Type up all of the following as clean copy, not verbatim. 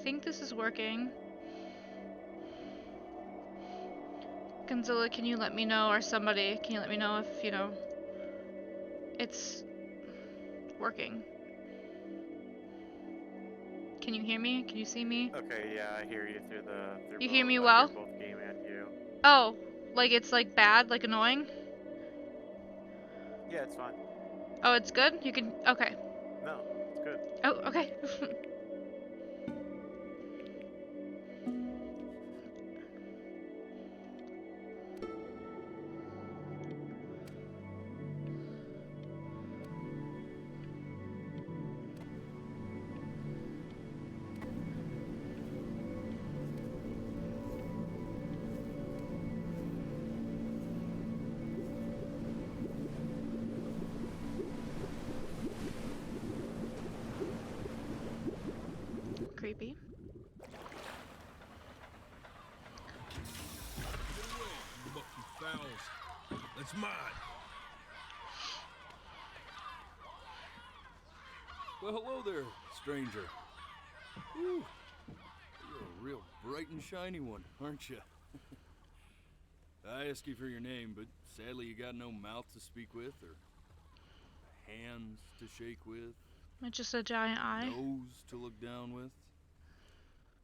think this is working. Gonzilla, can you let me know, or somebody, can you let me know if, you know, it's working? Can you hear me? Can you see me? Okay, yeah, I hear you through both. You hear me I well? hear both game and you. Oh, like it's like bad, like annoying? Yeah, it's fine. Oh, it's good? You can, okay. No, it's good. Oh, okay. Creepy. Get away, you mucky fowls. That's mine. Well, hello there, stranger. Whew. You're a real bright and shiny one, aren't you? I ask you for your name, but sadly you got no mouth to speak with, or hands to shake with, It's just a giant eye. nose to look down with.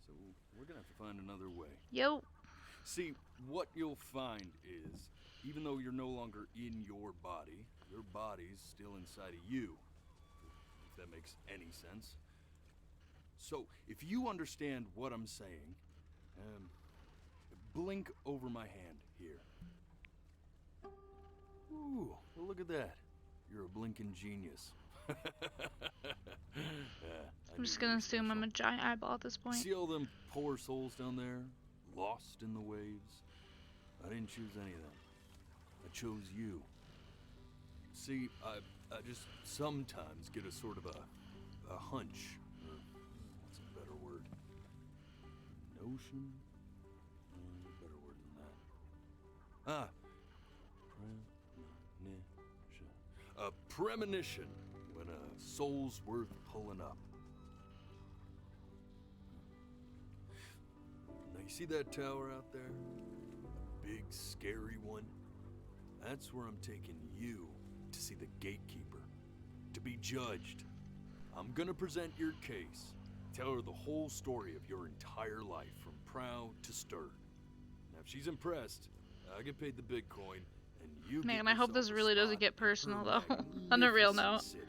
So we're gonna have to find another way. Yo. See, what you'll find is, even though you're no longer in your body's still inside of you. If that makes any sense. So, if you understand what I'm saying, blink over my hand here. Ooh, well look at that. You're a blinking genius. I'm just gonna assume I'm a giant eyeball at this point. See all them poor souls down there, lost in the waves? I didn't choose any of them. I chose you. See, I just sometimes get a sort of a hunch, or what's a better word? Notion? A better word than that. Premonition. A premonition when a soul's worth pulling up. Now you see that tower out there? A big, scary one? That's where I'm taking you to see the gatekeeper, to be judged. I'm gonna present your case, tell her the whole story of your entire life, from proud to stern. Now if she's impressed, I get paid the Bitcoin, and you Man, get I hope yourself this a really doesn't spot get in her personal, though. On a real magnificent note. city.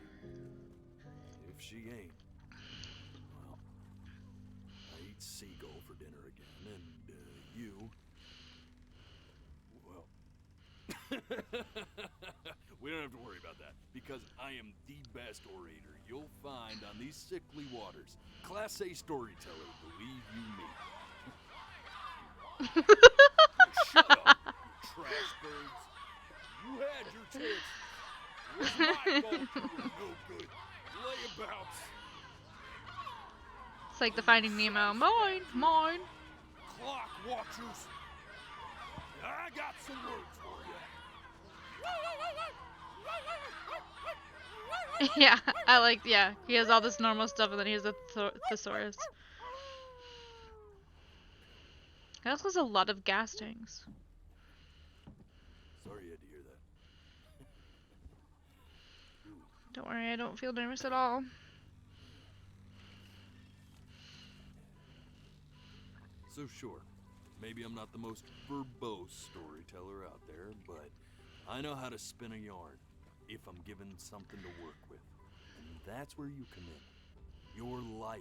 If she ain't, well, I eat seagull for dinner again, and you, well, we don't have to worry about that, because I am the best orator you'll find on these sickly waters. Class A storyteller, believe you me. Hey, shut up, you trash birds. You had your chance. It was my fault you were no good. Layabouts. It's like the Finding Nemo. Mine, mine. Clock watchers. I got some words for you. Yeah, I like, yeah. He has all this normal stuff and then he has a thesaurus. He also has a lot of gas tanks. Sorry you had to hear that. Don't worry, I don't feel nervous at all. So sure, maybe I'm not the most verbose storyteller out there, but I know how to spin a yarn if I'm given something to work with. And that's where you come in. Your life.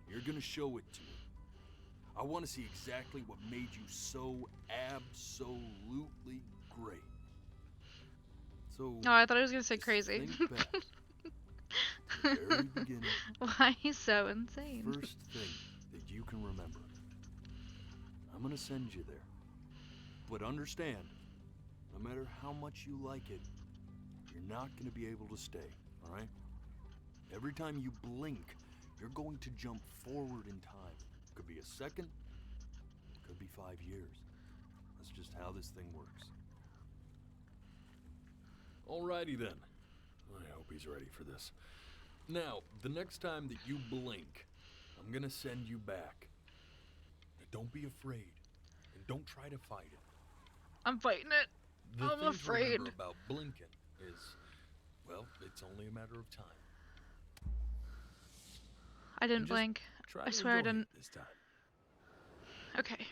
You're gonna show it to me. I want to see exactly what made you so absolutely great. So, Oh, I thought I was gonna say crazy. think back to the very beginning. Why he's so insane? First thing that you can remember. I'm gonna send you there. But understand, no matter how much you like it, you're not gonna be able to stay, alright? Every time you blink, you're going to jump forward in time. Could be a second, could be 5 years. That's just how this thing works. Alrighty then. I hope he's ready for this. Now, the next time that you blink, I'm I'm gonna send you back. Now, don't be afraid, and don't try to fight it. I'm fighting it. The I'm thing afraid. to remember about blinking is, well, it's only a matter of time. I didn't And just blink. Try I to swear I enjoy didn't. it this time. Okay.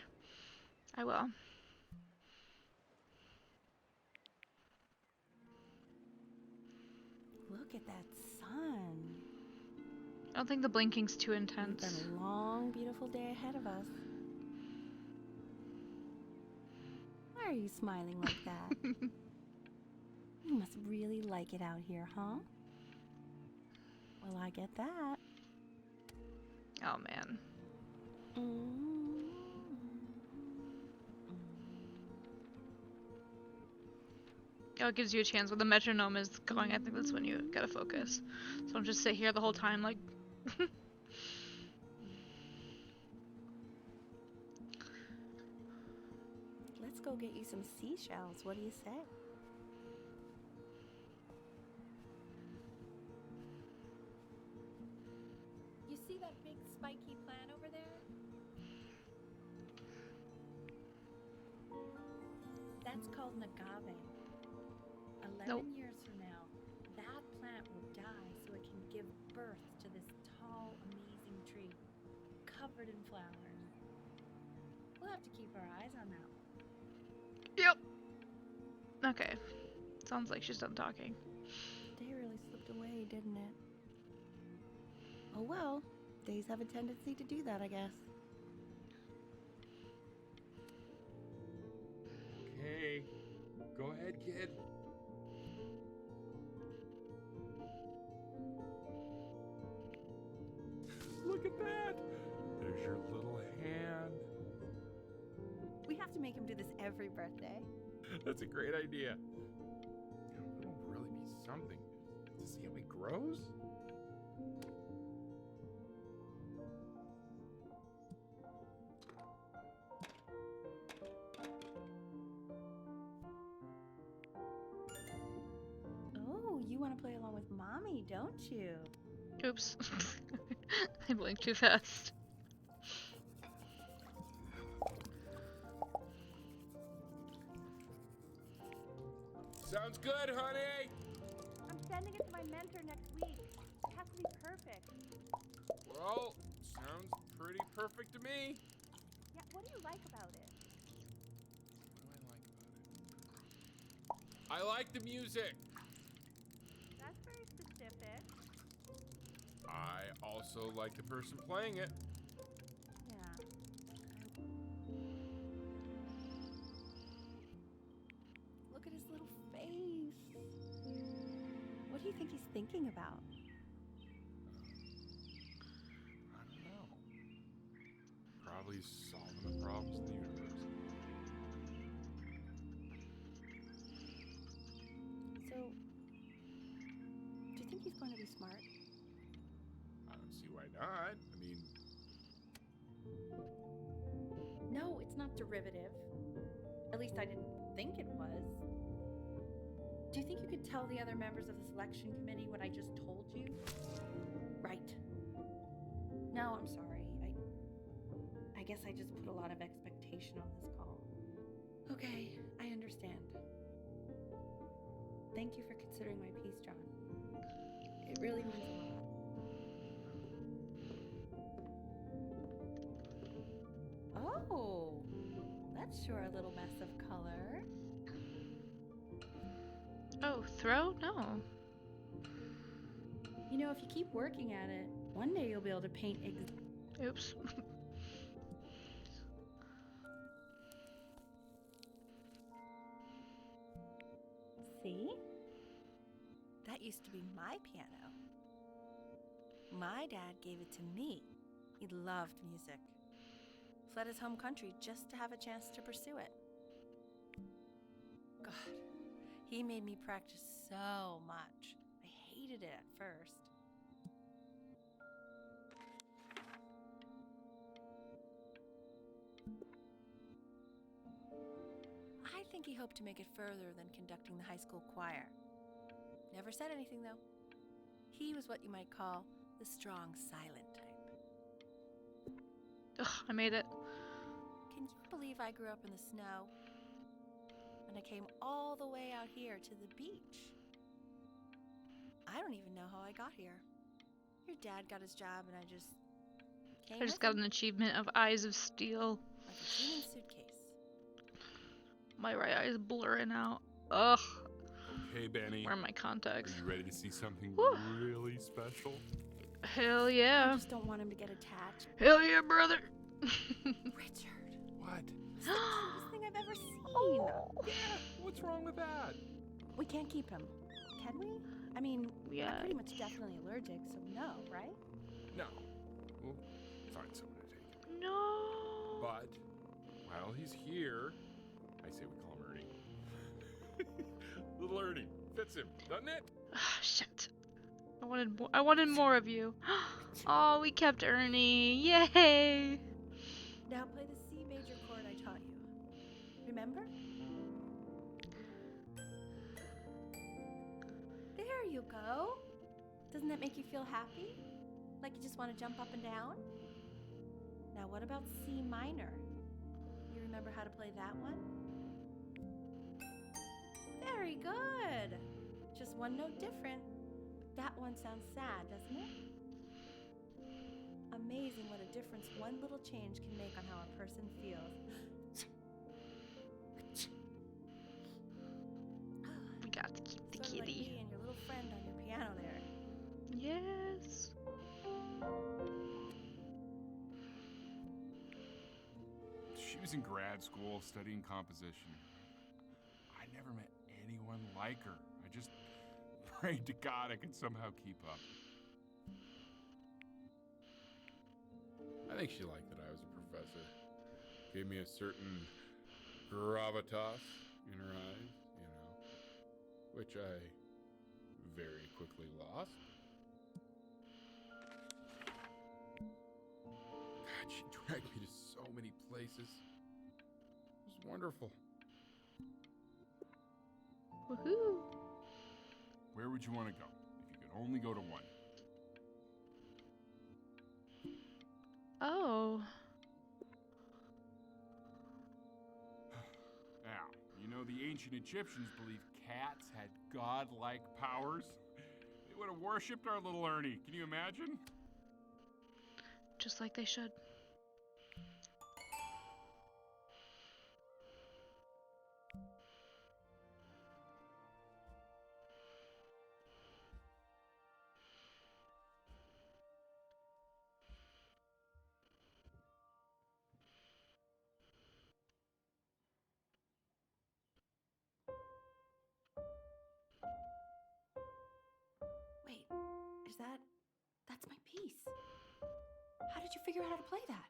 I will. Look at that sun. I don't think the blinking's too We've intense. got a long, beautiful day ahead of us. Why are you smiling like that? You must really like it out here, huh? Well, I get that. Oh man. Oh, it gives you a chance when the metronome is going. I think that's when you gotta focus. So don't just sit here the whole time like. Let's go get you some seashells. What do you say? You see that big spiky plant over there? That's called an agave. 11 Nope. years from now, that plant will die so it can give birth to this tall, amazing tree, covered in flowers. We'll have to keep our eyes on that one. Yep. Okay. Sounds like she's done talking. The day really slipped away, didn't it? Oh well, days have a tendency to do that, I guess. Okay, go ahead, kid. Look at that! There's your little hand. We have to make him do this every birthday. That's a great idea. It'll really be something to see how he grows. Oh, you want to play along with Mommy, don't you? Oops. I blinked too fast. Sounds good, honey! I'm sending it to my mentor next week. It has to be perfect. Well, sounds pretty perfect to me. Yeah, what do you like about it? What do I like about it? I like the music. That's very specific. I also like the person playing it. Yeah. Look at his little face. What do you think he's thinking about? I don't know. Probably solving the problems in the universe. So, do you think he's going to be smart? I don't see why not. I mean, No, it's not derivative. At least I didn't think it was. Do you think you could tell the other members of the selection committee what I just told you? Right. No, I'm sorry. I guess I just put a lot of expectation on this call. Okay, I understand. Thank you for considering my piece, John. It really means a lot. Oh, that's sure a little mess of color. Oh, throw? No. You know, if you keep working at it, one day you'll be able to paint Oops. See? That used to be my piano. My dad gave it to me. He loved music. Fled his home country just to have a chance to pursue it. God, he made me practice so much. I hated it at first. I think he hoped to make it further than conducting the high school choir. Never said anything, though. He was what you might call the strong, silent type. Ugh, I made it. Can you believe I grew up in the snow? And I came all the way out here to the beach. I don't even know how I got here. Your dad got his job and I just came I just with got him an achievement of Eyes of Steel. like a human suitcase. My right eye is blurring out. Ugh. Okay, Benny. Where are my Are contacts? you ready to see something Whew. really special? Hell I yeah. just don't want him to get attached. Hell yeah, brother. Richard, What? it's the cutest thing I've ever seen. Yeah, what's wrong with that? We can't keep him, can we? I mean, Yeah. I'm pretty much definitely allergic, so no, right? No. We'll find someone to take him. No. But while he's here, I say we call him Ernie. Little Ernie. Fits him, doesn't it? Ah, shit. I wanted more of you. Oh, we kept Ernie. Yay. Now play the C major chord I taught you. Remember? There you go. Doesn't that make you feel happy? Like you just want to jump up and down? Now what about C minor? You remember how to play that one? Very good. Just one note different. That one sounds sad, doesn't it? Amazing what a difference one little change can make on how a person feels. We got to keep the Sort of like kitty. me and your little friend on your piano there. Yes. She was in grad school studying composition. I never met anyone like her. I just prayed to God I could somehow keep up. I think she liked that I was a professor. Gave me a certain gravitas in her eyes, you know, which I very quickly lost. God, she dragged me to so many places. It was wonderful. Woohoo. Where would you want to go if you could only go to one? Oh. Now, you know the ancient Egyptians believed cats had godlike powers. They would have worshipped our little Ernie. Can you imagine? Just like they should. Wait, that's my piece. How did you figure out how to play that?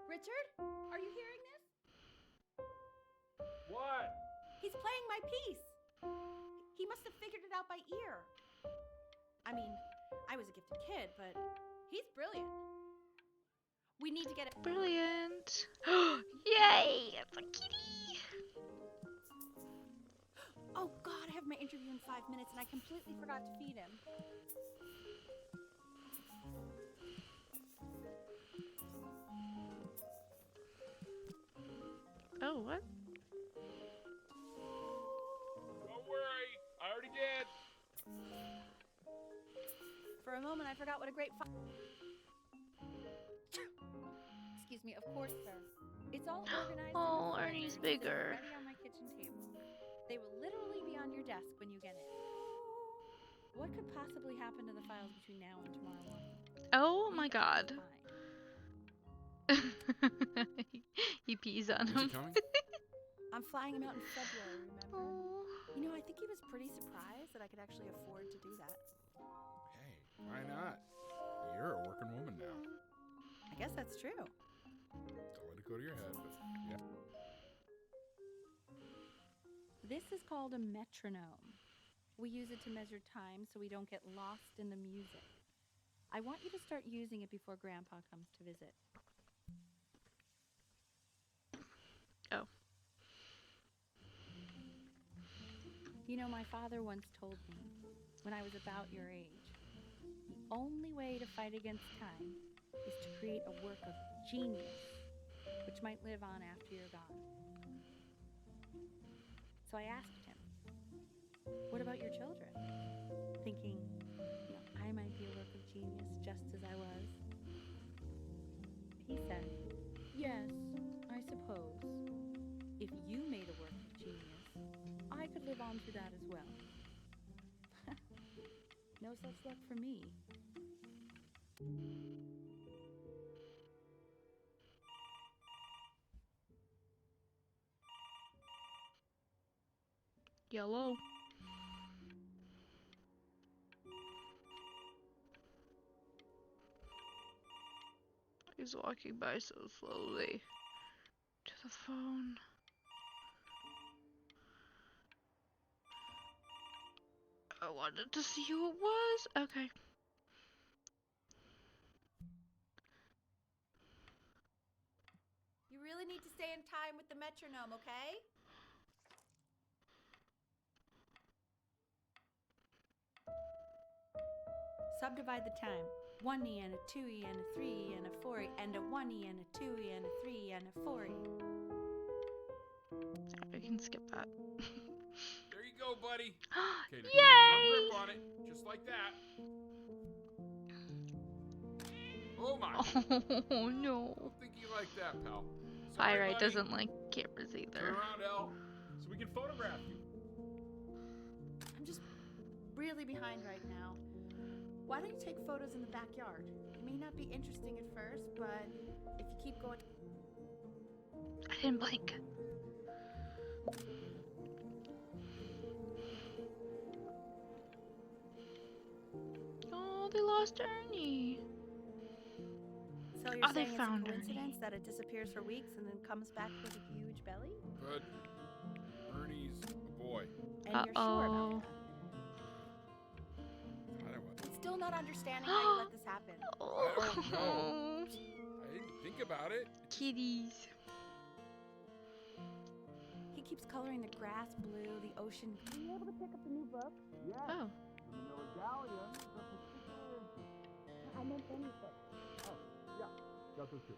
Richard, are you hearing this? What? He's playing my piece. He must have figured it out by ear. I mean, I was a gifted kid, but he's brilliant. We need to get it. Brilliant. Yay! It's a kitty. Oh God, I have my interview in 5 minutes and I completely forgot to feed him. Oh, what? Don't worry, I already did. For a moment, I forgot what a great Excuse me, of course, sir. It's all organized. Oh, in the Ernie's folders, bigger. ready on my kitchen table. They will literally be on your desk when you get in. What could possibly happen to the files between now and tomorrow morning? Oh my god. Fine. He pees on Is him. he coming? I'm flying him out in February, remember? Oh. You know, I think he was pretty surprised that I could actually afford to do that. Hey, why not? You're a working woman now. I guess that's true. Don't let it go to your head, but yeah. This is called a metronome. We use it to measure time so we don't get lost in the music. I want you to start using it before Grandpa comes to visit. Oh. You know, my father once told me, when I was about your age, the only way to fight against time is to create a work of genius, which might live on after you're gone. So I asked him, what about your children? Thinking, I might be a work of genius just as I was. He said, yes, I suppose. If you made a work of genius, I could live on through that as well. No such luck for me. Yellow. He's walking by so slowly to the phone. I wanted to see who it was. Okay. You really need to stay in time with the metronome, okay? Subdivide the time. 1E and a 2E and a 3E and a 4E and a 1E and a 2E and a 3E and a 4E. I can skip that. There you go, buddy. Okay, now keep a firm Yay! grip on it, just like that. Oh my! Oh no. Don't think you like that, pal. Sorry, Pyrite buddy. doesn't like cameras Turn either. around, L, so we can photograph you. I'm just really behind right now. Why don't you take photos in the backyard? It may not be interesting at first, but if you keep going... I didn't blink. Oh, they lost Ernie. So you're Oh, they saying it's a found coincidence Ernie. that it disappears for weeks and then comes back with a huge belly? But Ernie's a boy. And you're sure about Uh-oh. that? I don't, I'm still not understanding how you let this happen. I don't know. I didn't think about it. Kitties. He keeps coloring the grass blue, the ocean. Are you able to pick up the new book? Oh. I meant any book. That's what's true.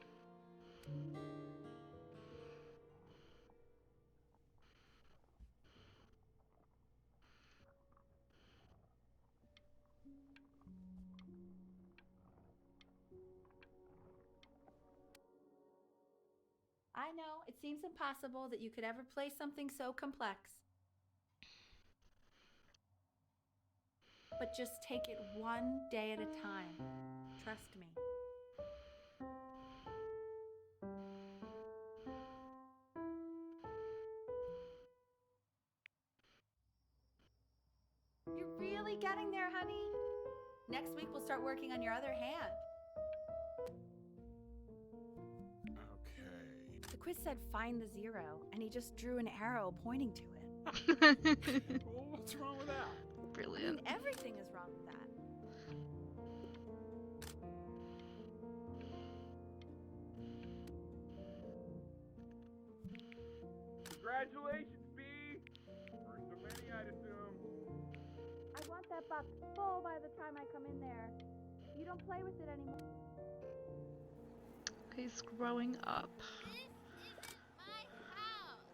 I know, it seems impossible that you could ever play something so complex. But just take it one day at a time. Trust me. You're really getting there, honey. Next week we'll start working on your other hand. Okay. The quiz said find the zero, and he just drew an arrow pointing to it. Well, what's wrong with that? I mean, Brilliant. everything is wrong with that. Congratulations, B! First of many, I'd assume. I want that box full by the time I come in there. You don't play with it anymore. He's growing up. This isn't my house.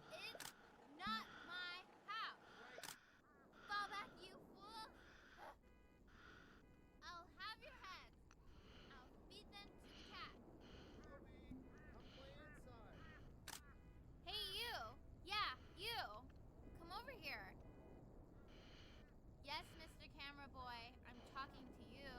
It's not my house. Fall back, you fool. I'll have your heads. I'll feed them to the cat. Hey, you. Yeah, you. Come over here. Yes, Mr. Camera Boy. I'm talking to you.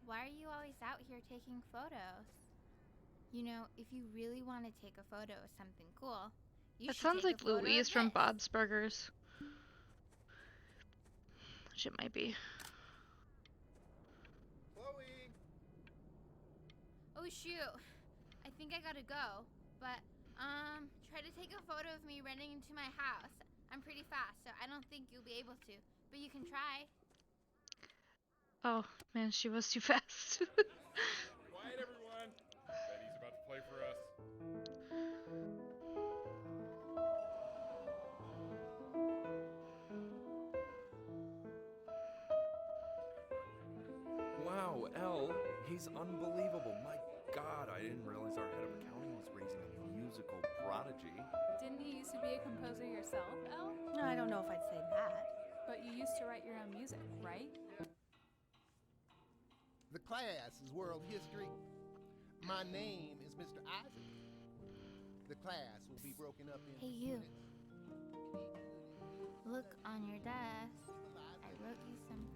Why are you always out here taking photos? You know, if you really want to take a photo of something cool, you That should sounds take like a photo Louise of from this. Bob's Burgers. Which it might be. Chloe! Oh shoot, I think I gotta go. But try to take a photo of me running into my house. I'm pretty fast, so I don't think you'll be able to. But you can try. Oh, man, she was too fast. Quiet, everyone. Betty's about to play for us. He's unbelievable. My God, I didn't realize our head of accounting was raising a musical prodigy. Didn't you used to be a composer yourself, Elle? No, I don't know if I'd say that. But you used to write your own music, right? The class is world history. My name is Mr. Isaac. The class will be broken up into Hey, you. units. Look on your desk. I wrote you something.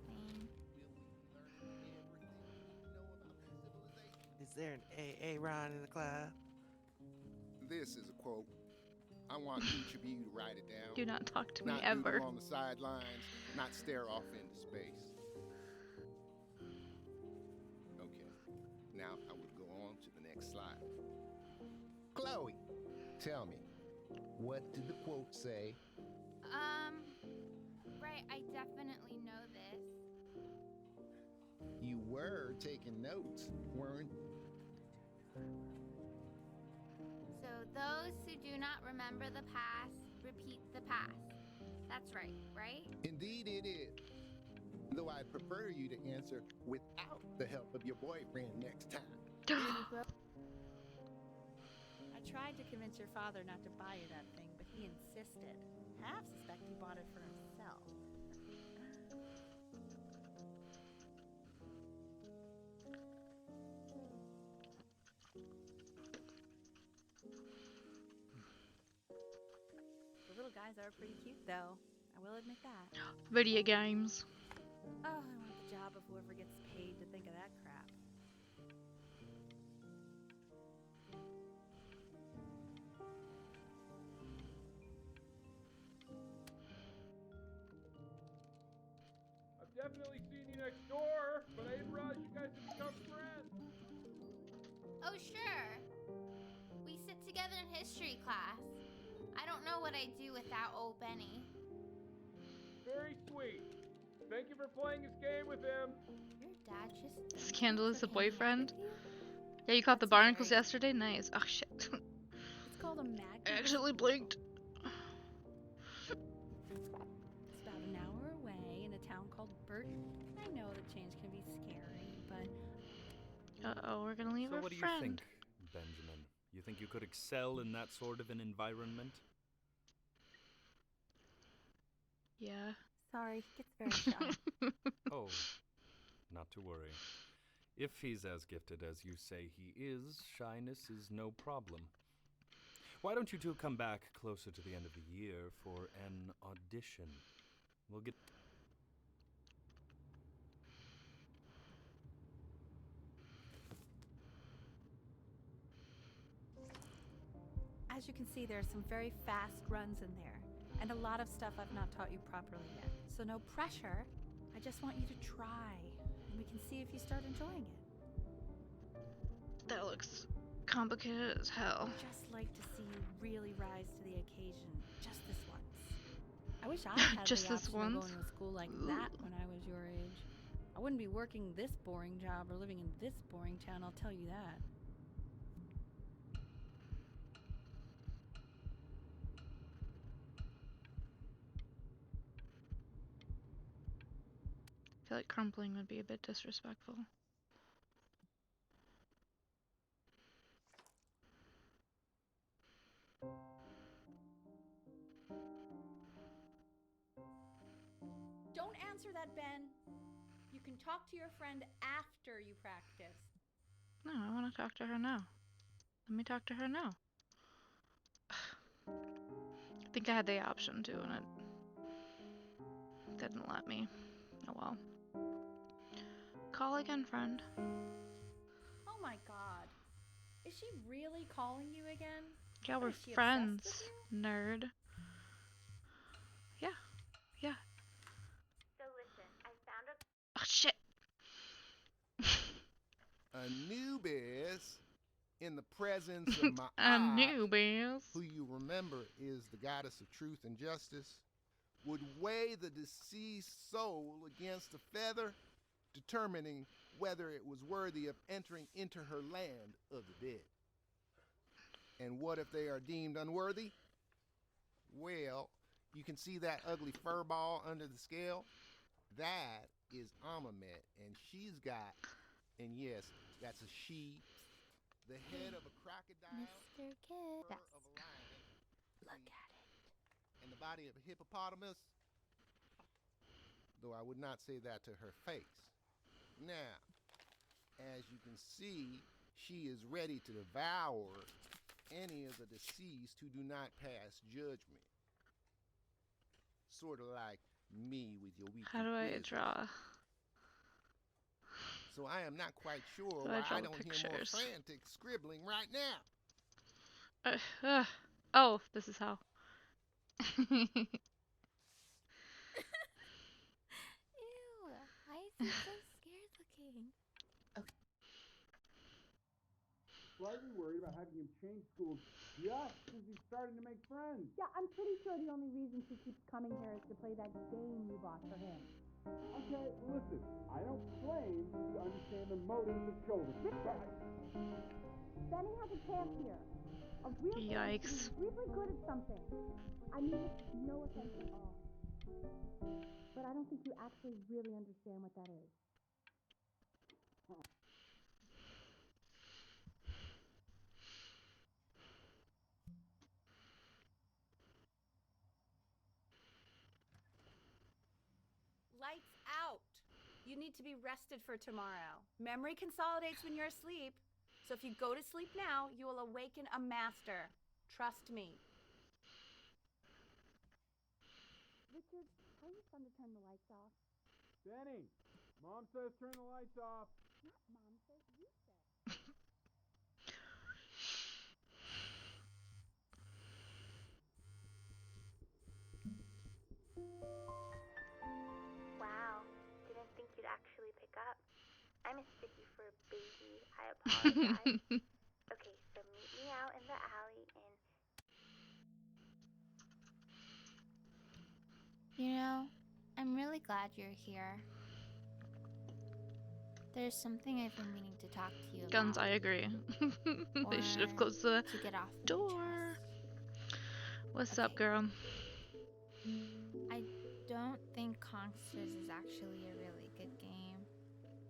Is there an AA Ron in the class? This is a quote. I want each of you to write it down. Do not talk to me Not ever. doodle on the sidelines, not stare off into space. Okay, now I would go on to the next slide. Chloe, tell me, what did the quote say? Right, I definitely know this. You were taking notes, weren't you? So, those who do not remember the past, repeat the past. That's right, right? Indeed it is. Though I'd prefer you to answer without the help of your boyfriend next time. I tried to convince your father not to buy you that thing, but he insisted. Half suspect he bought it for himself. The little guys are pretty cute, though. I will admit that. Video games. Oh, I want the job of whoever gets paid to think of that crap. I've definitely seen you next door, but I didn't realize you guys had become friends. Oh, sure. We sit together in history class. I don't know what I'd do without old Benny. Very sweet. Thank you for playing his game with him. Your dad just Scandal is a for hanging out boyfriend. with you? Yeah, you caught the barnacles yesterday? Nice. Oh shit. It's called a magnet. I actually blinked. It's about an hour away in a town called Burton. I know that change can be scary, but Uh-oh, we're gonna leave So our what do you friend. think, Benjamin? You think you could excel in that sort of an environment? Yeah. sorry, he gets very shy. Oh, not to worry. If he's as gifted as you say he is, shyness is no problem. Why don't you two come back closer to the end of the year for an audition? We'll get... As you can see, there are some very fast runs in there, and a lot of stuff I've not taught you properly yet. So no pressure. I just want you to try, and we can see if you start enjoying it. That looks complicated as hell. I'd just like to see you really rise to the occasion, just this once. I wish I had Just the this option once? of going to school like that when I was your age. I wouldn't be working this boring job or living in this boring town, I'll tell you that. I feel like crumpling would be a bit disrespectful. Don't answer that, Ben. You can talk to your friend after you practice. No, I want to talk to her now. Let me talk to her now. I think I had the option to, and it didn't let me. Oh well. Call again, friend. Oh my god. Is she really calling you again? Yeah, What, we're is she obsessed friends, with you? nerd. Yeah. Yeah. So listen, I found a Oh, shit. Anubis, in the presence of my Anubis. who you remember is the goddess of truth and justice, would weigh the deceased soul against a feather, determining whether it was worthy of entering into her land of the dead. And what if they are deemed unworthy? Well, you can see that ugly fur ball under the scale? That is Amamet, and she's got And yes, that's a she. The head of a crocodile, Mr. Kid. fur of a lion, Look at it. and the body of a hippopotamus. Though I would not say that to her face. Now, as you can see, she is ready to devour any of the deceased who do not pass judgment. Sort of like me with your weekly How do I quizzes. draw? So I am not quite sure Do why I draw I the don't hear more pictures? frantic scribbling right now. Oh, this is how. Ew. Why is he so scared looking? Slightly worried about having him change schools just as he's starting to make friends. Yeah, I'm pretty sure the only reason she keeps coming here is to play that game you bought for him. Okay, listen, I don't claim to understand the motives of children, but Benny has a chance here. A real chance to Yikes. be really good at something. I mean this is no offense at all. But I don't think you actually really understand what that is. Lights out. You need to be rested for tomorrow. Memory consolidates when you're asleep. So if you go to sleep now, you will awaken a master. Trust me. Richard, tell your son to turn the lights off. Benny, Mom says turn the lights off. Not Mom says, you said. Wow, didn't think you'd actually pick up. I mistook you for a baby. I apologize. Okay, so meet me out in the alley and... You know, I'm really glad you're here. There's something I've been meaning to talk to you about. Guns, I agree. They should have closed the to get off my door. chest. What's Okay. up, girl? I don't think Conquestors is actually a really good game.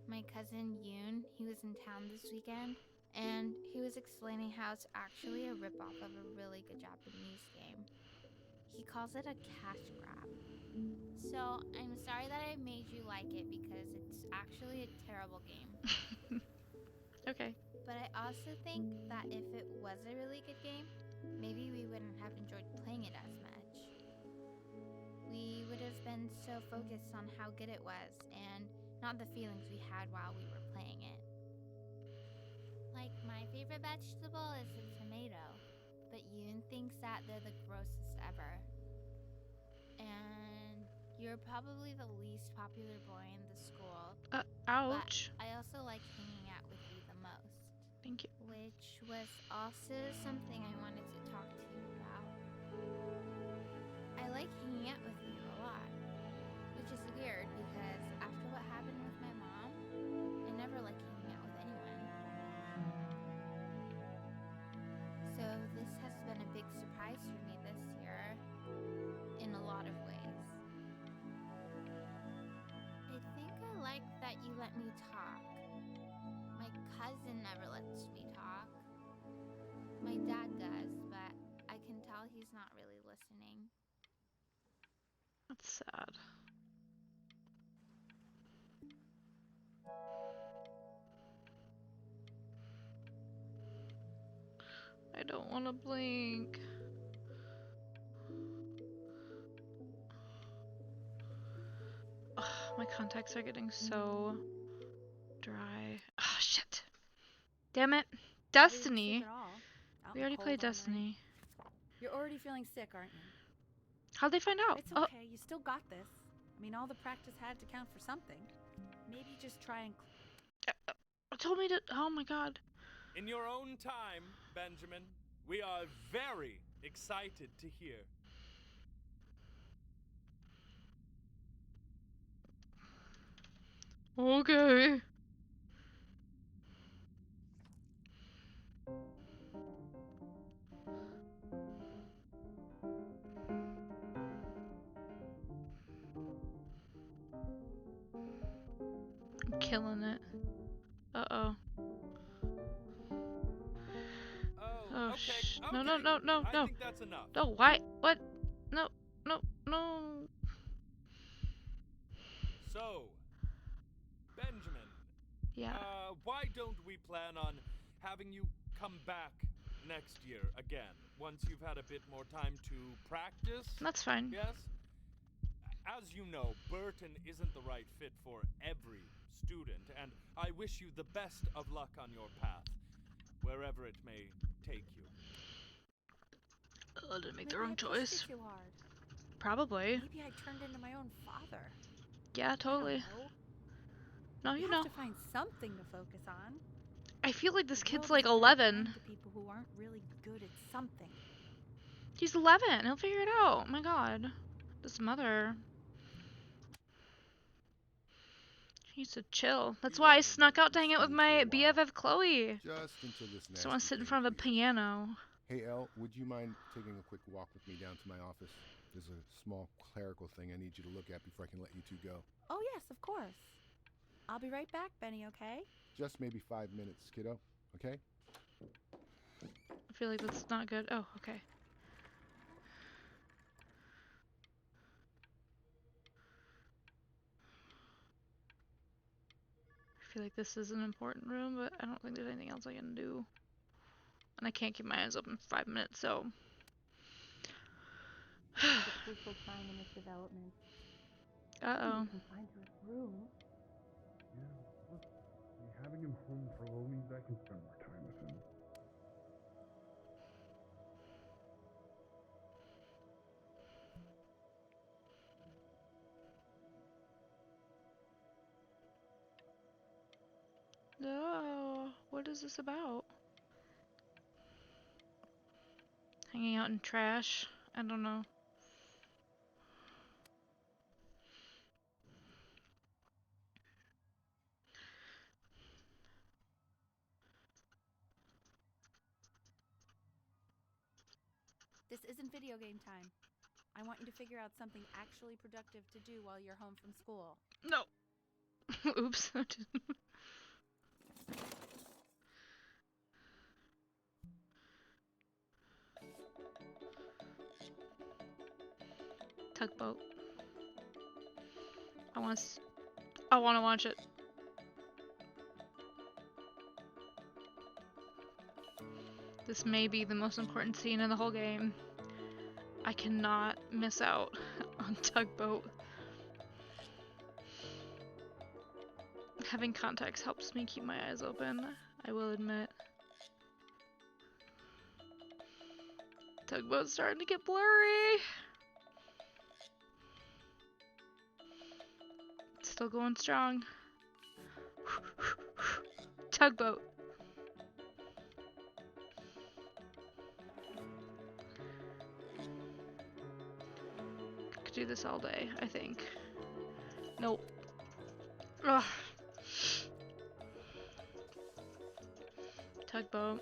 My cousin Yoon, he was in town this weekend, and he was explaining how it's actually a ripoff of a really good Japanese game. He calls it a cash grab. So, I'm sorry that I made you like it because it's actually a terrible game. Okay. But I also think that if it was a really good game, maybe we wouldn't have enjoyed playing it as much. We would have been so focused on how good it was and not the feelings we had while we were playing it. Like, my favorite vegetable is a tomato, but Yoon thinks that they're the grossest ever. And you're probably the least popular boy in the school. Ouch. But I also like hanging out with you the most. Thank you. Which was also something I wanted to talk to you about. I like hanging out with you a lot. Which is weird because after what happened with my mom, I never like hanging out with anyone. So this has been a big surprise for me this year, in a lot of ways. I think I like that you let me talk. My cousin never lets me talk. My dad does, but I can tell he's not really listening. That's sad. I don't want to blink. Ugh, my contacts are getting so dry. Oh, shit. Damn it. Destiny. We already played Destiny. You're already feeling sick, aren't you? How'd they find out? It's okay. You still got this. I mean, all the practice had to count for something. Maybe just try and... Told me to. Oh my god. In your own time, Benjamin, we are very excited to hear. Okay. I'm killing it. no, Okay, no, no, I no. think that's enough. No, why? What? No, no, no. So, Benjamin, Yeah. why don't we plan on having you come back next year again, once you've had a bit more time to practice? That's fine. Yes? As you know, Burton isn't the right fit for every student, and I wish you the best of luck on your path, wherever it may take you. I didn't make the Maybe wrong I pushed choice. you too hard. Probably. Maybe I turned into my own father. Yeah, totally. I don't know. No, You you have know. to find something to focus on. I feel like this The kid's world like isn't very 11. kind to people who aren't really good at something. He's 11. He'll figure it out. Oh my god. This mother. He needs to chill. That's why I snuck out to hang out with my BFF Chloe. Just until this So I want to nasty sit in thing front of a clears. piano. Hey, Elle, would you mind taking a quick walk with me down to my office? There's a small clerical thing I need you to look at before I can let you two go. Oh, yes, of course. I'll be right back, Benny, okay? Just maybe 5 minutes, kiddo, okay? I feel like that's not good. Oh, okay. I feel like this is an important room, but I don't think there's anything else I can do. And I can't keep my eyes open for 5 minutes, so... The crucial time in this development. Uh-oh. You can find her room. Yeah, look, having him home for a little means I can spend more time with him. No, what is this about? Hanging out in trash? I don't know. This isn't video game time. I want you to figure out something actually productive to do while you're home from school. No. Oops. Tugboat. I want to watch it. This may be the most important scene in the whole game. I cannot miss out on Tugboat. Having context helps me keep my eyes open, I will admit. Tugboat's starting to get blurry. It's still going strong. Tugboat. Could do this all day, I think. Nope. Ugh. Tugboat.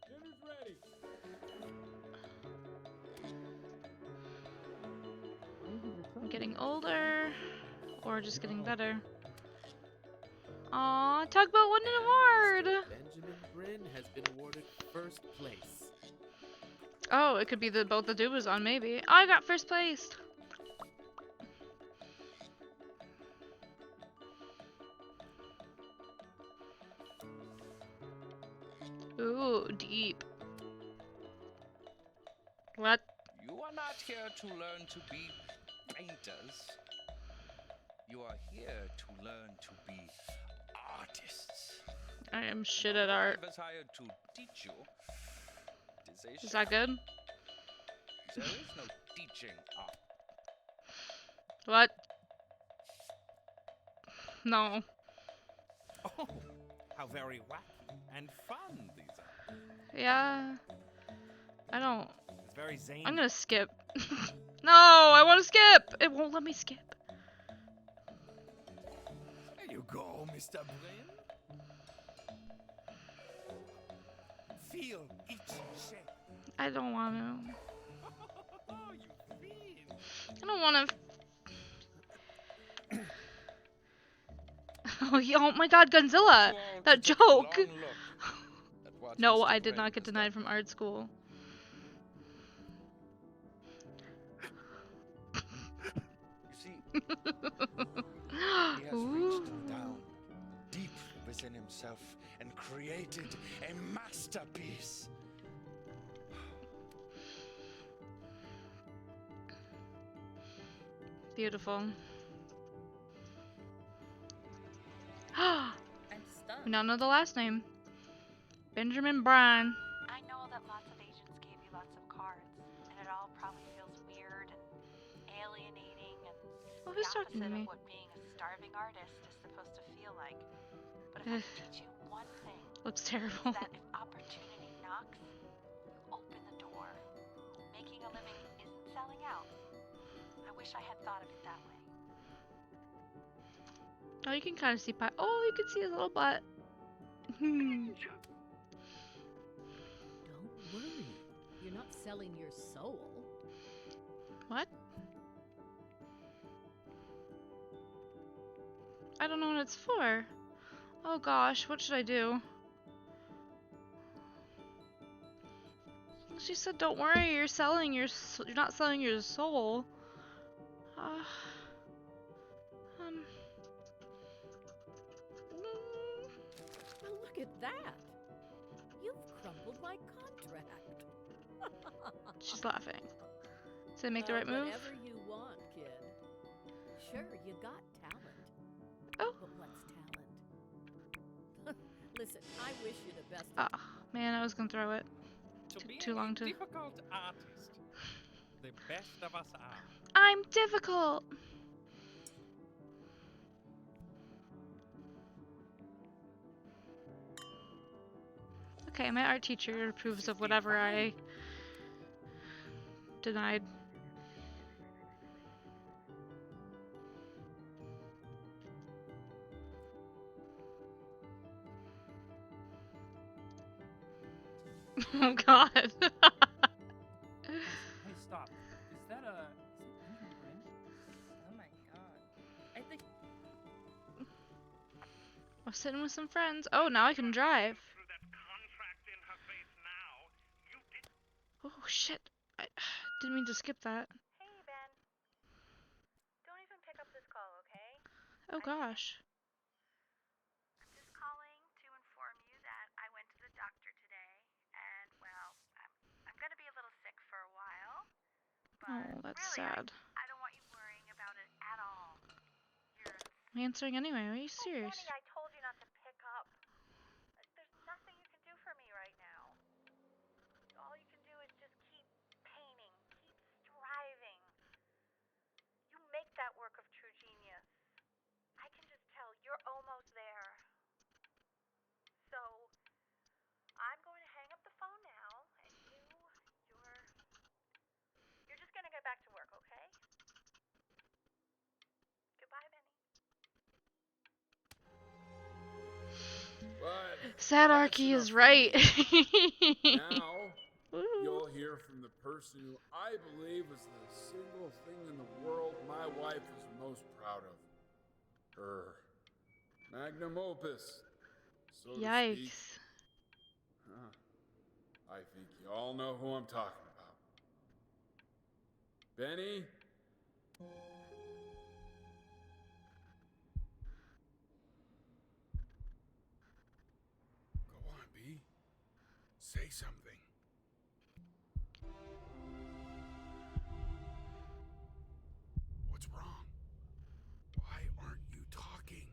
Dinner's ready. I'm getting older, or just getting better. Aw, Tugboat won an award! Benjamin Bryn has been awarded first place. Oh, it could be the boat the dude was on, maybe. Oh, I got first place! Ooh, deep. What? You are not here to learn to be painters. You are here to learn to be artists. I am shit at art. I was hired to teach you. It is a Is that good? There is no teaching art. What? No. Oh, how very wacky and fun these are. Yeah. I don't. It's very zany. I'm gonna skip. No, I want to skip! It won't let me skip. There you go, Mr. Bryn. Feel each shape. I don't want to. Oh, you feel. I don't want to. Oh my god, Godzilla! You all That to take a joke! long look at what No, Mr. I did Crane not get has denied done from here. art school. You see, he has reached Ooh. down deep within himself and created a masterpiece. Beautiful. I'm stunned. We now know the last name. Benjamin Bryan. I know that lots of agents gave you lots of cards, and it all probably feels weird and alienating and Oh, the who's talking to opposite me? of what being a starving artist is supposed to feel like. But if I could teach you one thing, Looks it's terrible. that if opportunity knocks, you open the door. Making a living isn't selling out. I wish I had thought of it that way. Oh, you can kind of see Pi. Oh, you can see his little butt. Don't worry. You're not selling your soul. What? I don't know what it's for. Oh gosh, what should I do? She said, "Don't worry, you're not selling your soul." Uh, um. Well, look at that. You've crumbled my contract. She's laughing. Did I make the right move? Whatever you want, kid. Sure, you got talent. Oh. But what's talent? Listen, I wish you the best. Ah, man, I was gonna throw it. Took too long to. Difficult artist. The best of us are. I'm difficult. Okay, my art teacher approves of whatever I denied. Oh god. Hey, stop. Is that Benjamin Bryan? Oh my god. I think I was sitting with some friends. Oh, now I can drive. Oh shit. I didn't mean to skip that. Hey, Ben. Don't even pick up this call, okay? Oh gosh. I'm just calling to inform you that I went to the doctor today, and well, I'm gonna be a little sick for a while. But Oh, that's really, sad. I don't want you worrying about it at all. I'm answering anyway. Are you serious? Benny, I told you not to pick up. There's nothing you can do for me right now. All you can do is just keep painting, keep striving. You make that work of true genius. I can just tell you're almost there. So, I'm going to hang up the phone now, and you're just gonna get back to work, okay? Goodbye, Benny. But Sadarky that's is enough right. from me. Now, you'll hear from the person who I believe is the single thing in the world my wife is most proud of. Her magnum opus, so to speak. Yikes. Huh. I think you all know who I'm talking about. Benny? Go on, B. Say something. What's wrong? Why aren't you talking?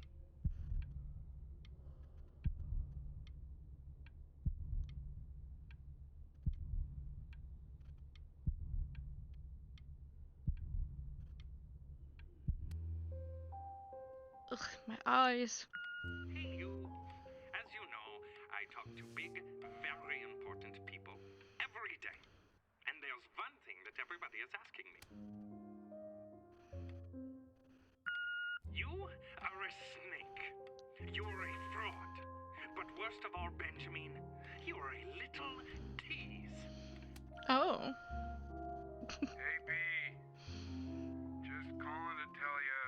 Ugh, my eyes. Hey, you. As you know, I talk to big, very important people every day. And there's one thing that everybody is asking me. You are a snake. You're a fraud. But worst of all, Benjamin, you're a little tease. Oh. Hey, B. Just calling to tell you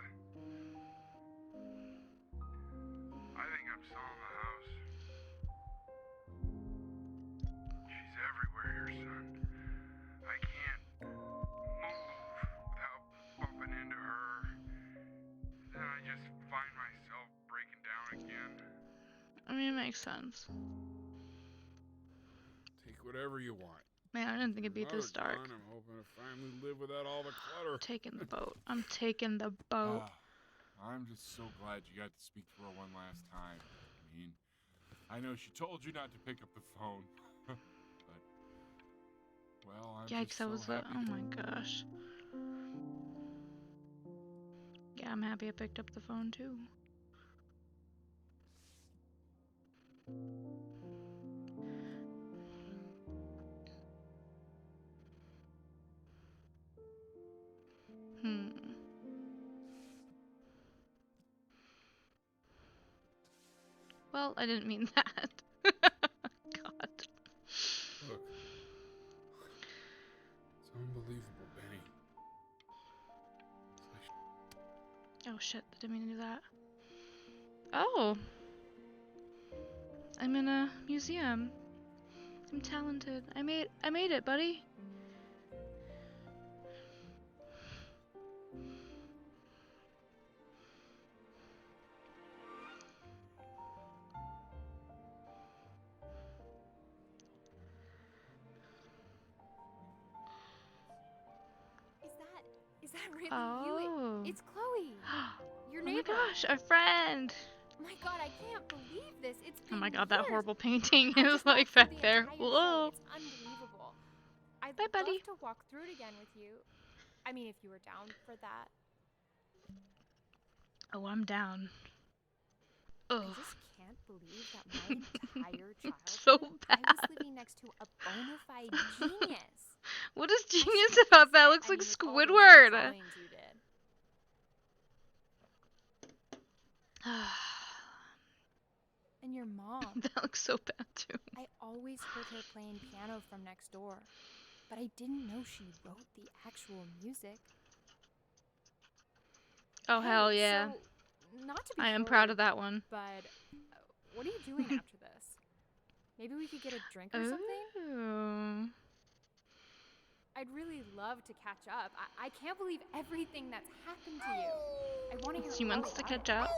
makes sense. Take whatever you want. Man, I didn't think it'd be Another this dark. John, I'm hoping to finally live without all the clutter. Taking the boat. I'm taking the boat. I'm just so glad you got to speak to her one last time. I mean, I know she told you not to pick up the phone, but well, I'm Yikes, just that so was the. happy Oh that- my gosh. Yeah, I'm happy I picked up the phone too. Well, I didn't mean that. God. Look, it's unbelievable, Benny. Oh shit, I didn't mean to do that. Oh! I'm in a museum. I'm talented. I made it, buddy. Is that really Oh. you? It's Chloe. Your Oh neighbor. my gosh, our friend. My God, I can't believe this. It's been Oh my god, that years. horrible painting I is just like walked through back the there. entire show. Whoa. It's unbelievable. I'd Bye, buddy. love to walk through it again with you. I mean, if you were down for that. Oh, I'm down. Ugh. I just can't believe that my entire childhood So I bad. was living next to a bona fide genius. What is genius about that? Looks like Squidward. Drawings you did. And your mom. That looks so bad too. I always heard her playing piano from next door, but I didn't know she wrote the actual music. Oh Hey, hell yeah. So, not to be I am forward, proud of that one. But what are you doing after this? Maybe we could get a drink or something? Oh. I'd really love to catch up. I can't believe everything that's happened to you. I want to hear She all wants to about catch it. up.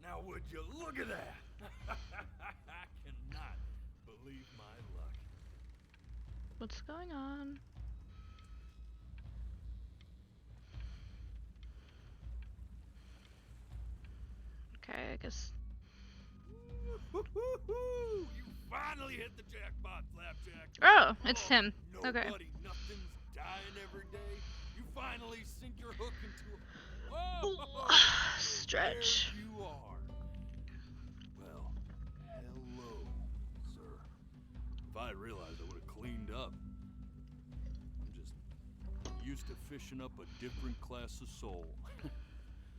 Now would you look at that? I cannot believe my luck. What's going on? Okay, I guess. You finally hit the jackpot, Flapjack. Oh, it's him. Okay. Nobody, nothing's dying every day. You finally sink your hook into a... Whoa! Stretch. There you are. Well, hello, sir. If I had realized, I would have cleaned up. I'm just used to fishing up a different class of soul.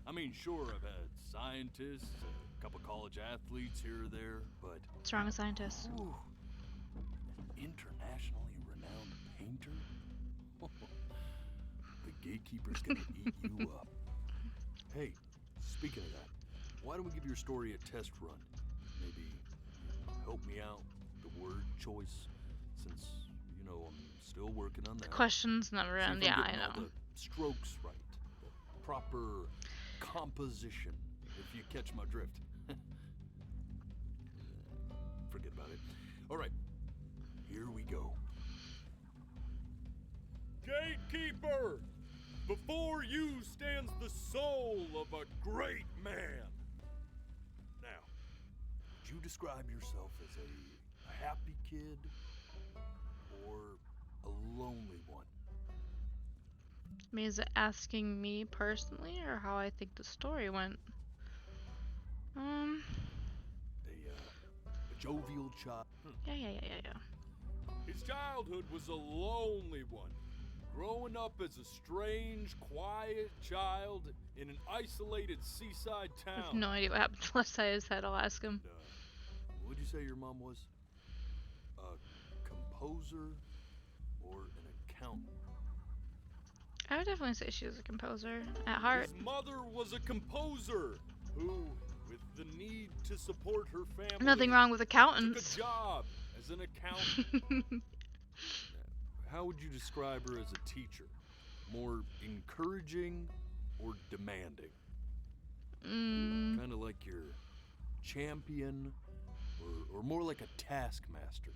I mean, sure, I've had scientists, a couple college athletes here or there, but... What's wrong with scientists? Ooh, internationally renowned painter? The gatekeeper's gonna eat you up. Hey, speaking of that, why don't we give your story a test run? Maybe help me out with the word choice, since, you know, I'm still working on that. Questions never See if end. I'm Yeah, I getting all know. the strokes right, the proper composition, if you catch my drift. Forget about it. All right, here we go. Gatekeeper! Before you stands the soul of a great man. Now, would you describe yourself as a happy kid or a lonely one? I mean, is it asking me personally or how I think the story went? A jovial child. Yeah. His childhood was a lonely one. Growing up as a strange, quiet child in an isolated seaside I have town. no idea what happened to the left side of his head. I'll ask him. What'd you say your mom was? A composer or an accountant? I would definitely say she was a composer at heart. His mother was a composer who, with the need to support her family, Nothing wrong with accountants. took a job as an accountant. How would you describe her as a teacher? More encouraging or demanding? Kind of like your champion, or more like a taskmaster?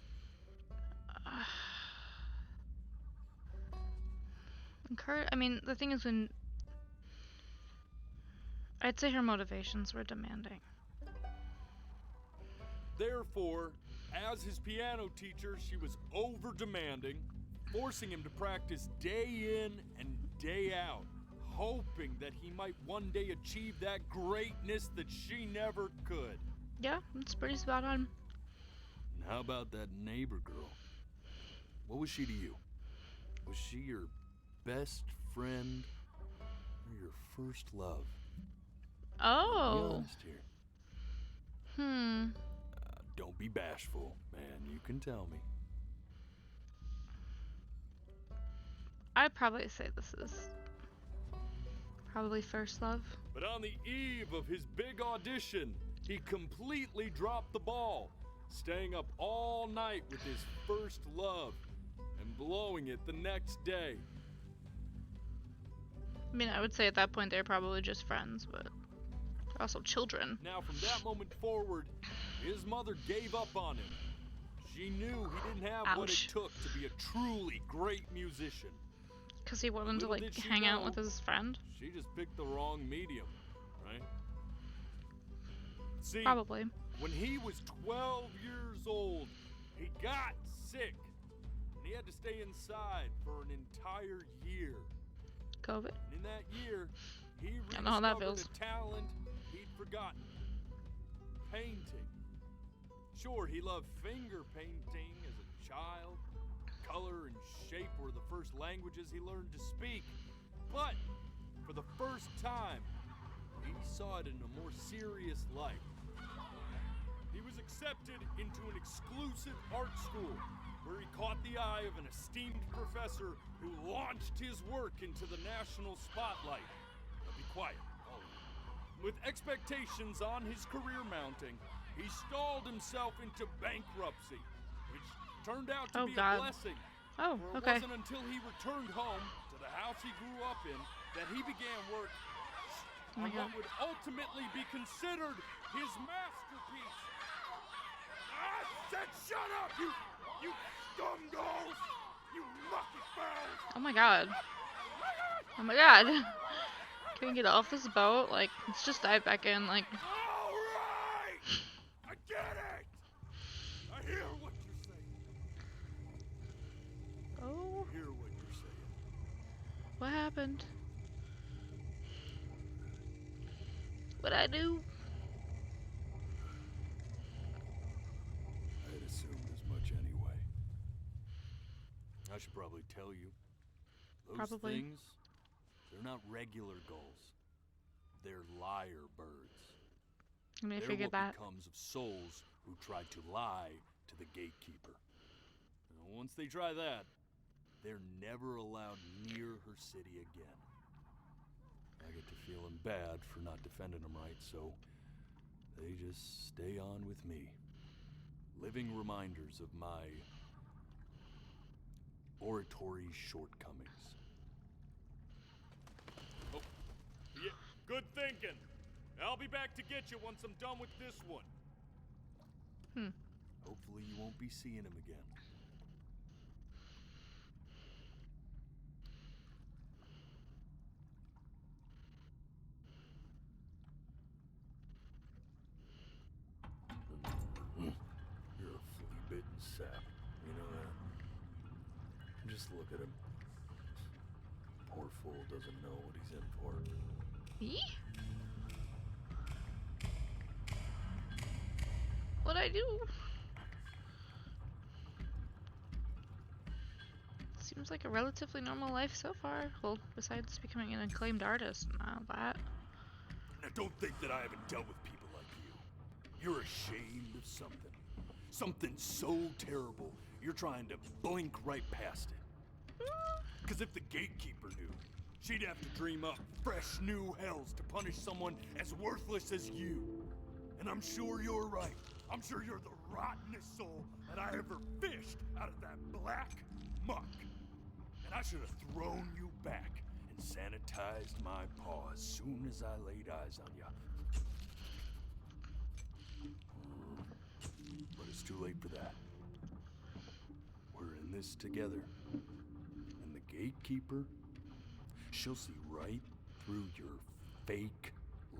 I mean, the thing is, when I'd say her motivations were demanding. Therefore, as his piano teacher, she was over-demanding, forcing him to practice day in and day out, hoping that he might one day achieve that greatness that she never could. Yeah, it's pretty spot on. And how about that neighbor girl? What was she to you? Was she your best friend or your first love? Oh. Be honest here. Don't be bashful, man. You can tell me. I'd probably say this is probably first love. But on the eve of his big audition, he completely dropped the ball, staying up all night with his first love and blowing it the next day. I mean, I would say at that point they're probably just friends, but they're also children. Now, from that moment forward, his mother gave up on him. She knew he didn't have what it took to be a truly great musician. Because he wanted to, like, hang out with his friend? She just picked the wrong medium, right? See, probably. When he was 12 years old, he got sick. And he had to stay inside for an entire year. COVID? And in that year, he I know how that rediscovered feels. a talent he'd forgotten. Painting. Sure, he loved finger painting as a child. Color and shape were the first languages he learned to speak. But for the first time, he saw it in a more serious light. He was accepted into an exclusive art school where he caught the eye of an esteemed professor who launched his work into the national spotlight. Now be quiet, all of you. With expectations on his career mounting, he stalled himself into bankruptcy, which turned out to be a blessing. Oh, for it okay. wasn't until he returned home to the house he grew up in that he began work on what would ultimately be considered his masterpiece. I said shut up, you scumballs! You lucky fowls! Oh my god. Oh my god. Can we get off this boat? Like, let's just dive back in, like... Alright! I get it! I hear what you're saying. Oh. I hear what you're saying. What happened? What'd I do? I had assumed as much anyway. I should probably tell you. Those things, they're not regular gulls. They're liar birds. I mean, I they're figured what that. becomes of souls who tried to lie to the gatekeeper. And once they try that, they're never allowed near her city again. I get to feeling bad for not defending them right, so they just stay on with me. Living reminders of my oratory shortcomings. Oh, yeah, good thinking. I'll be back to get you once I'm done with this one. Hopefully you won't be seeing him again. You're a flea-bitten sap. You know that? Just look at him. Poor fool doesn't know what he's in for. Me? What'd I do? Seems like a relatively normal life so far. Well, besides becoming an acclaimed artist and all that. Now don't think that I haven't dealt with people like you. You're ashamed of something. Something so terrible, you're trying to blink right past it. Because if the gatekeeper knew, she'd have to dream up fresh new hells to punish someone as worthless as you. And I'm sure you're right. I'm sure you're the rottenest soul that I ever fished out of that black muck. And I should have thrown you back and sanitized my paw as soon as I laid eyes on you. It's too late for that. We're in this together. And the gatekeeper, she'll see right through your fake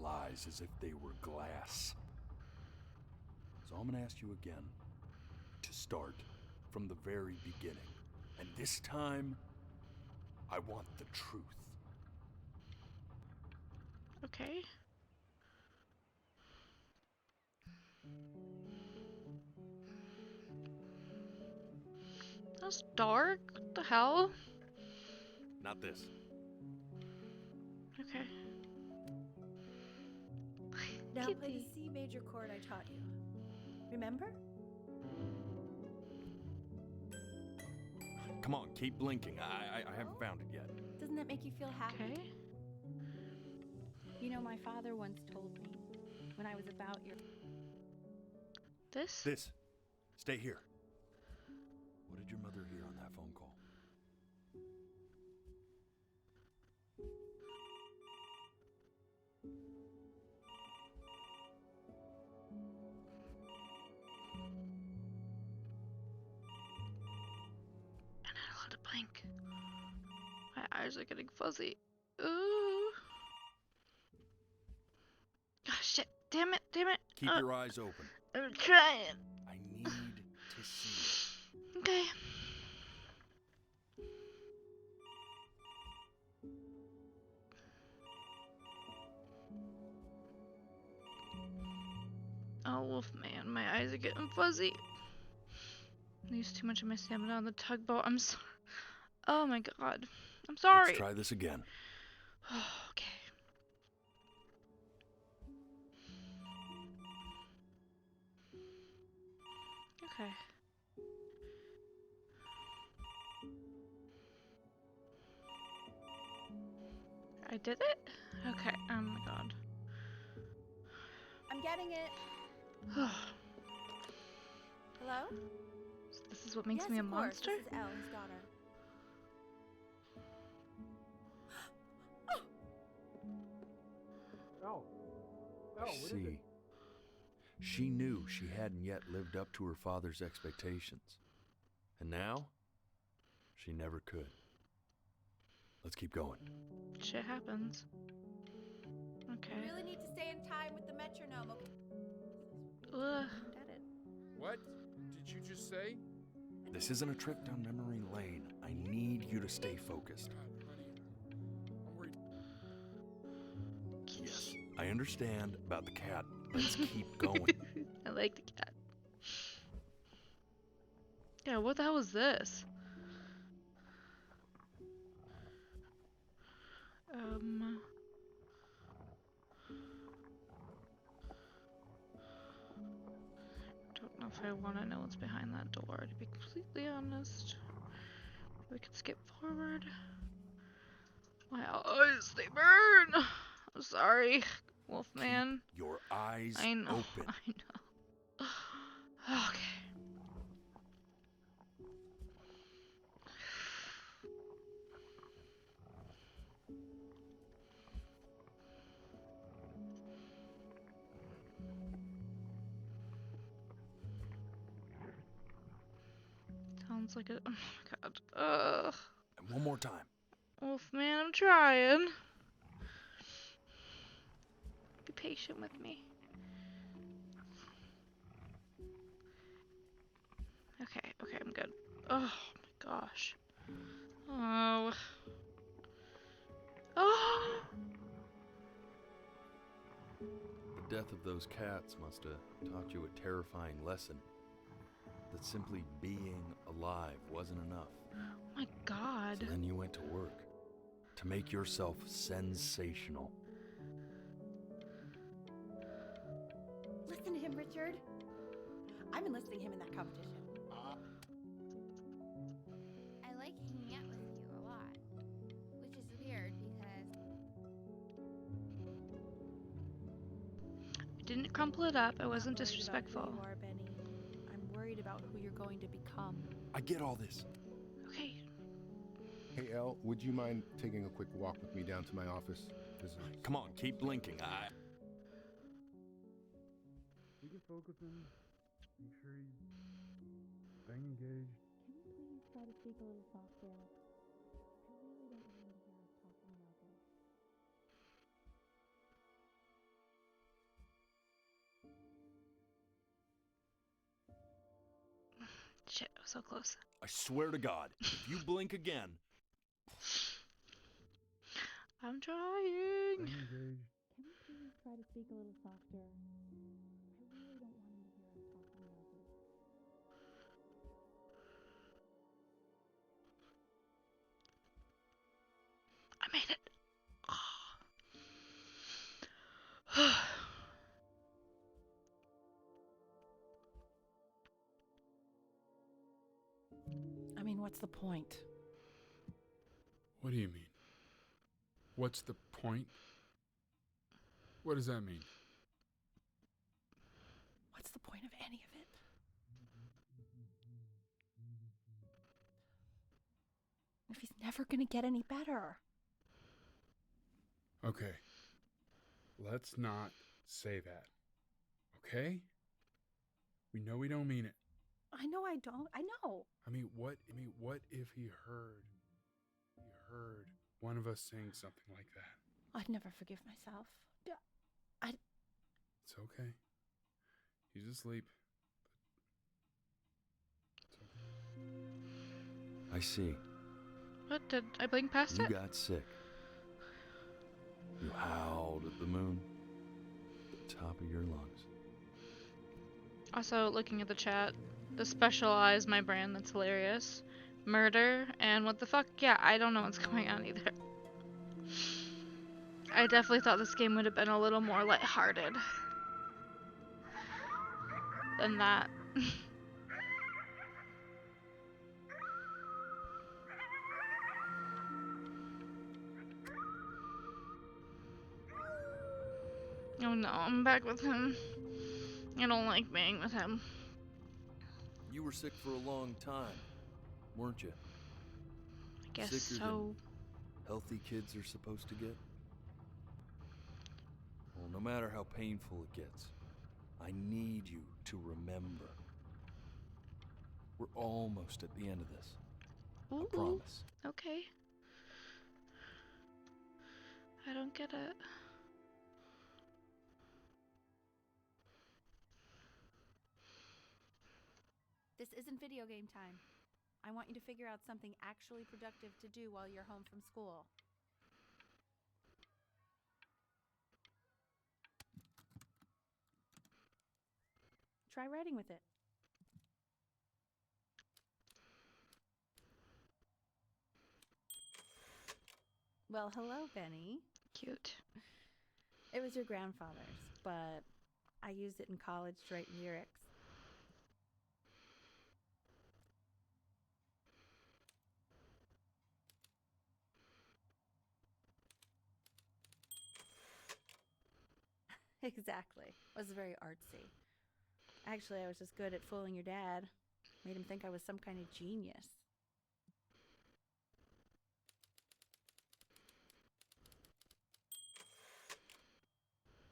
lies as if they were glass. So I'm gonna ask you again to start from the very beginning. And this time, I want the truth. Okay. That's dark. What the hell? Not this. Okay. Now play the Kitty. C major chord I taught you. Remember? Come on, keep blinking. I haven't found it yet. Doesn't that make you feel happy? Okay. You know, my father once told me when I was about your. This? This. Stay here. What did your mother hear on that phone call? I'm not allowed to blink. My eyes are getting fuzzy. Ooh. Oh, shit. Damn it. Damn it. Keep your eyes open. I'm trying. I need to see. Okay. Oh, Wolfman, my eyes are getting fuzzy. I used too much of my stamina on the tugboat. I'm sorry. Oh my god. I'm sorry. Let's try this again. Okay. Okay. I did it? Okay. Oh my god. I'm getting it. Hello? So this is what makes Yes, me a of course. monster? This is Elle, his daughter. I see. She knew she hadn't yet lived up to her father's expectations. And now, she never could. Let's keep going. Shit happens. Okay. You really need to stay in time with the metronome, okay? Ugh. What did you just say? This isn't a trip down memory lane. I need you to stay focused. I'm worried. Yes, I understand about the cat. Let's keep going. I like the cat. Yeah, what the hell was this? Don't know if I want to know what's behind that door, to be completely honest. We could skip forward. My eyes, they burn! I'm sorry, Wolfman. Keep your eyes I know, open. I know. Okay. Sounds like a. Oh my god. Ugh. And one more time. Wolfman, I'm trying. Be patient with me. Okay, okay, I'm good. Oh my gosh. Oh. Oh! The death of those cats must have taught you a terrifying lesson. That simply being alive wasn't enough. Oh my god. So then you went to work. To make yourself sensational. Listen to him, Richard. I'm enlisting him in that competition. I like hanging out with you a lot, which is weird because I didn't crumple it up. I wasn't I'm worried disrespectful. about who you are, Benny. I'm worried about who you're going to become. I get all this. Okay. Hey, Elle, would you mind taking a quick walk with me down to my office? Come on, keep blinking. We can focus him. Make sure he's Staying engaged. Can you please try to speak a little softer? I really don't want him to hear us talking about this. Shit, I was so close. I swear to God, if you blink again. I'm trying. Staying engaged. Can you please try to speak a little softer? I really don't want him to hear us talking about this. I made it. I mean, what's the point? What do you mean? What's the point? What does that mean? What's the point of any of it? If he's never gonna get any better. Okay. Let's not say that. Okay? We know we don't mean it. I know I don't. I know. I mean, what if he heard one of us saying something like that? I'd never forgive myself. It's okay. He's asleep. It's okay. I see. What, did I blink past You it? got sick. You howled at the moon. At the top of your lungs. Also, looking at the chat, the specialized my brand, that's hilarious. Murder, and what the fuck? Yeah, I don't know what's going on either. I definitely thought this game would have been a little more lighthearted than that. Oh no, I'm back with him. I don't like being with him. You were sick for a long time, weren't you? I guess Sicker so. than healthy kids are supposed to get. Well, no matter how painful it gets, I need you to remember. We're almost at the end of this. Ooh, I promise. okay. I don't get it. This isn't video game time. I want you to figure out something actually productive to do while you're home from school. Try writing with it. Well, hello, Benny. Cute. It was your grandfather's, but I used it in college to write lyrics. Exactly. It was very artsy. Actually, I was just good at fooling your dad. Made him think I was some kind of genius.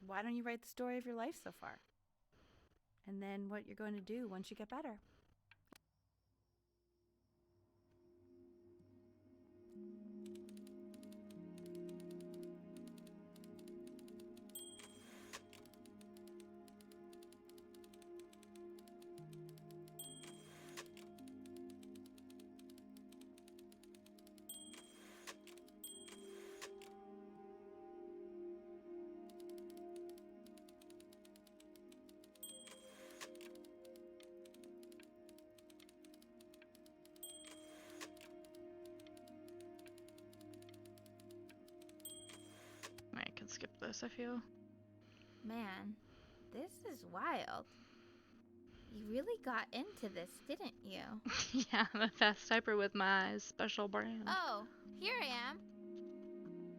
Why don't you write the story of your life so far? And then what you're going to do once you get better. I can skip this, I feel. Man, this is wild. You really got into this, didn't you? Yeah, I'm a fast typer with my special brand. Oh, here I am.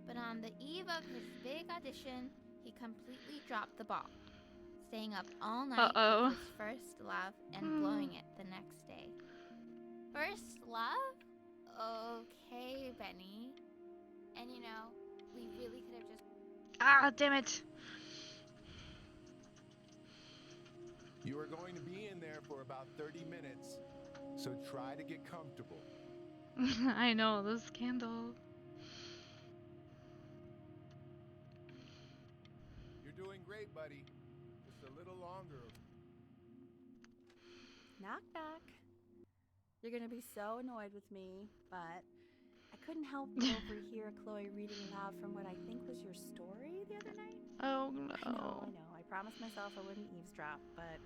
But on the eve of his big audition, he completely dropped the ball, staying up all night Uh-oh. with his first love and blowing it the next day. First love? Okay, Benny. And you know, we really could have just... Ah, damn it. You are going to be in there for about 30 minutes. So try to get comfortable. I know, this candle. You're doing great, buddy. Just a little longer. Knock, knock. You're gonna be so annoyed with me, but I couldn't help but overhear Chloe reading aloud from what I think was your story the other night. Oh no. I know. I promised myself I wouldn't eavesdrop, but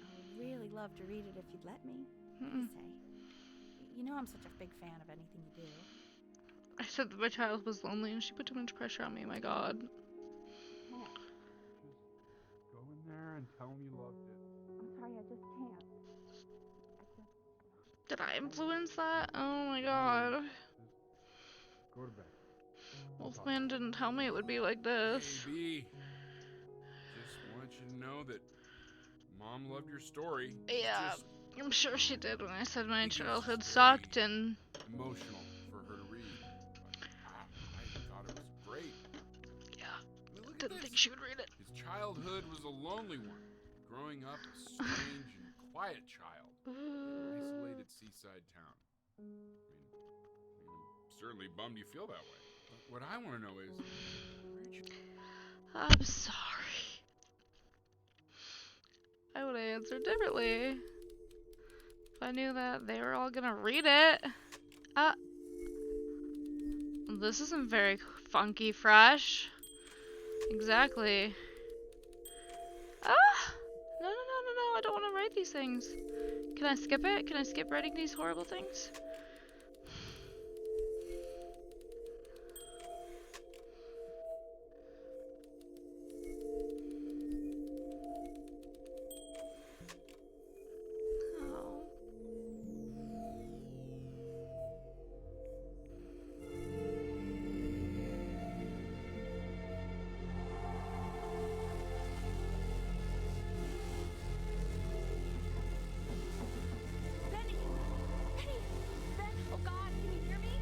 I would really love to read it if you'd let me. What do you say? You know I'm such a big fan of anything you do. I said that my child was lonely and she put too much pressure on me, my god. Go in there and tell him you loved it. I'm sorry, I just can't. Did I influence that? Oh my god. Go to bed. Wolfman didn't tell me it would be like this. Hey, B. Just want you to know that Mom loved your story. Yeah, Just I'm sure she did when I said my childhood sucked and... emotional for her to read. But I thought it was great. Yeah, I mean, look didn't at think this. she would read it. His childhood was a lonely one. Growing up a strange and quiet child in an isolated seaside town. I mean, certainly bummed you feel that way. But what I want to know is, where'd you... I'm sorry. I would have answered differently. If I knew that they were all gonna read it. This isn't very funky fresh. Exactly. No, I don't want to write these things. Can I skip it? Can I skip writing these horrible things? Oh. Benny! Benny! Ben! Oh God, can you hear me?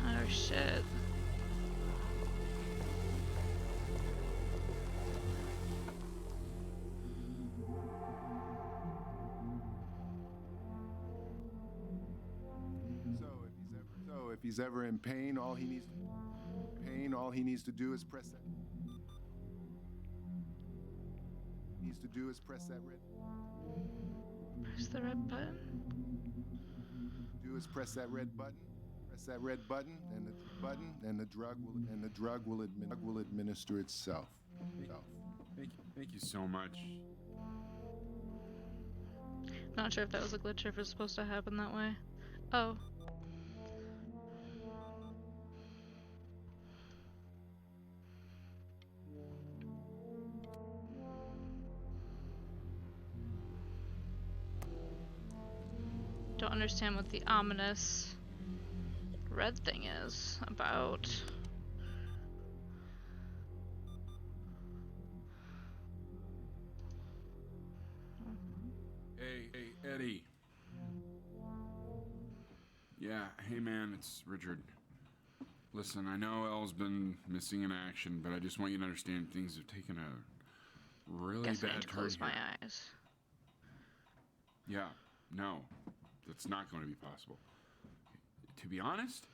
Oh shit. So if he's ever in pain, all he needs to do is press that. Press that red. Press the red button. Press that red button. Press that red button, and the drug will administer itself. Thank you so much. Not sure if that was a glitch or if it's supposed to happen that way. Oh. Don't understand what the ominous red thing is about. Hey, Eddie. Yeah, hey man, it's Richard. Listen, I know Elle's been missing in action, but I just want you to understand things have taken a really Guess I bad need to turn close here. my eyes. Yeah, no, that's not going to be possible. To be honest,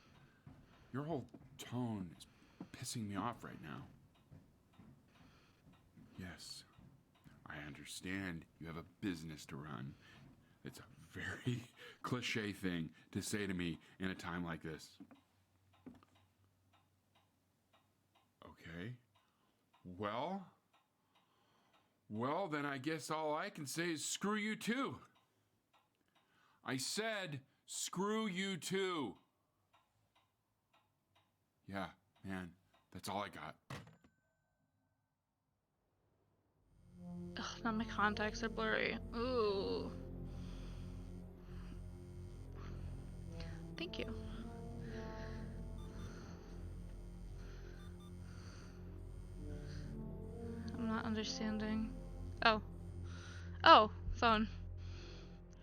your whole tone is pissing me off right now. Yes, I understand you have a business to run. It's a very cliche thing to say to me in a time like this. Okay. Well, then I guess all I can say is screw you too. I said screw you too. Yeah, man, that's all I got. Ugh, now my contacts are blurry. Ooh. Thank you. I'm not understanding. Oh. Oh, phone.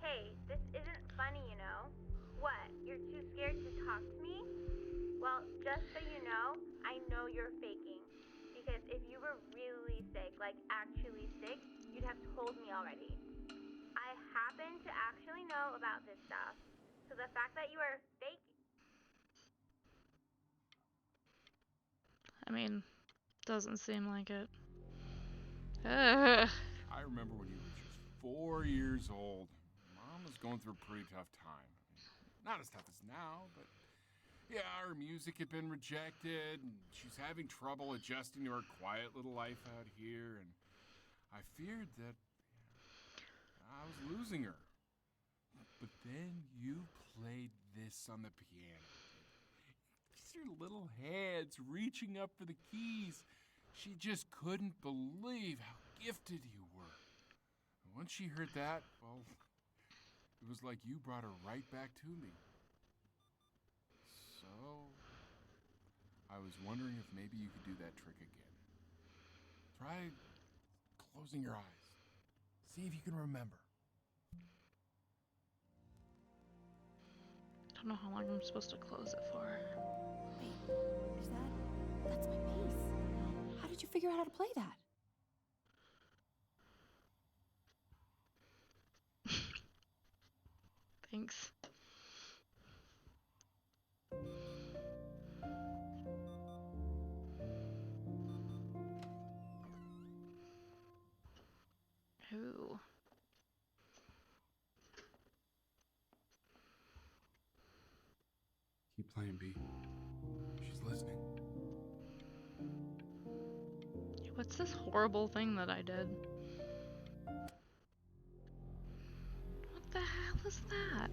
Hey, this isn't funny, you know? What? You're too scared to talk to me? Well, just so you know I you're faking. Because if you were really sick, like actually sick, you'd have told me already. I happen to actually know about this stuff, so the fact that you are fake. I mean, doesn't seem like it. Ugh. I remember when you were just 4 years old. Mom was going through a pretty tough time. Not as tough as now, but yeah, her music had been rejected, and she's having trouble adjusting to her quiet little life out here, and I feared that I was losing her. But then you played this on the piano. These are little hands reaching up for the keys. She just couldn't believe how gifted you were. And once she heard that, well, it was like you brought her right back to me. So, I was wondering if maybe you could do that trick again. Try closing your eyes. See if you can remember. Don't know how long I'm supposed to close it for. Wait, that's my bass. How did you figure out how to play that? Thanks. Ooh. Keep playing, B. She's listening. What's this horrible thing that I did? What the hell is that?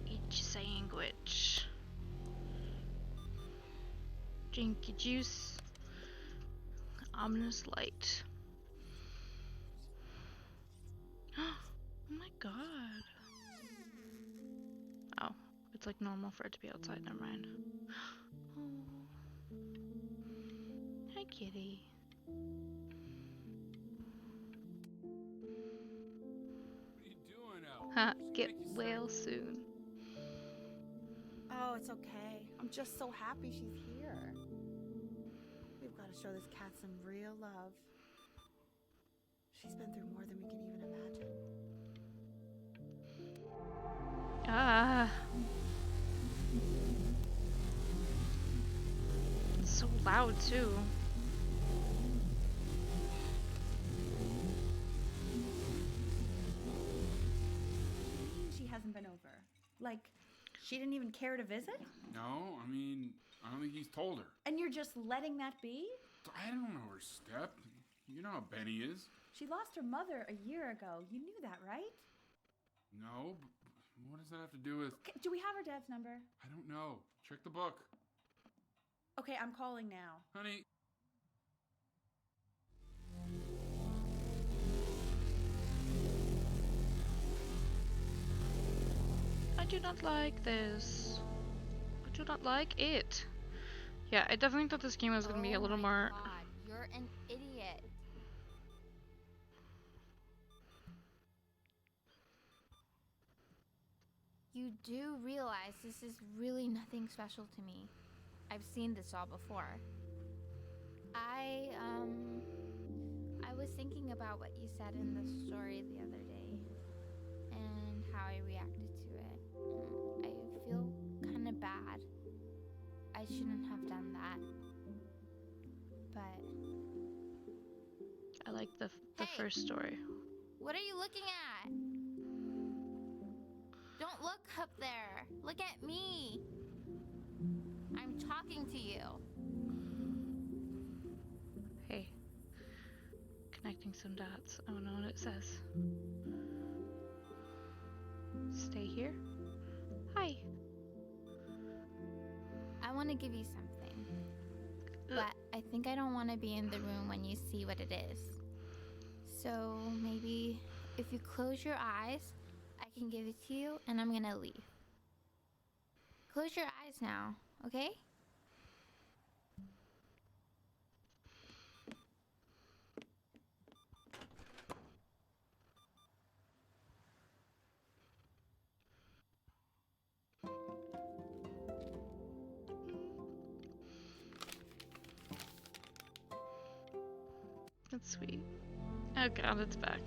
Eat sandwich. Jinky juice. Ominous light. Oh my god. Oh, it's like normal for it to be outside, never mind. Oh. Hi, kitty. What are you doing out? Ha, get well soon. Oh, it's okay. I'm just so happy she's here. We've got to show this cat some real love. She's been through more than we can even imagine. Ah. It's so loud too. She hasn't been over. Like, she didn't even care to visit? No, I mean, I don't think he's told her. And you're just letting that be? I don't know her step. You know how Benny is. She lost her mother a year ago. You knew that, right? No, but what does that have to do with... Okay, do we have her dad's number? I don't know. Check the book. Okay, I'm calling now. Honey. I do not like this. I do not like it. Yeah, I definitely thought this game was gonna be a little more... God, you're an idiot. You do realize this is really nothing special to me. I've seen this all before. I was thinking about what you said in the story the other day and how I reacted to it. I feel kind of bad. I shouldn't have done that. But I like the first story. what are you looking at? Don't look up there. Look at me. I'm talking to you. Hey. Connecting some dots. I don't know what it says. Stay here. Hi. I want to give you something. But I think I don't want to be in the room when you see what it is. So maybe if you close your eyes, I can give it to you and I'm gonna leave. Close your eyes now, okay? That's sweet. Oh god, it's back.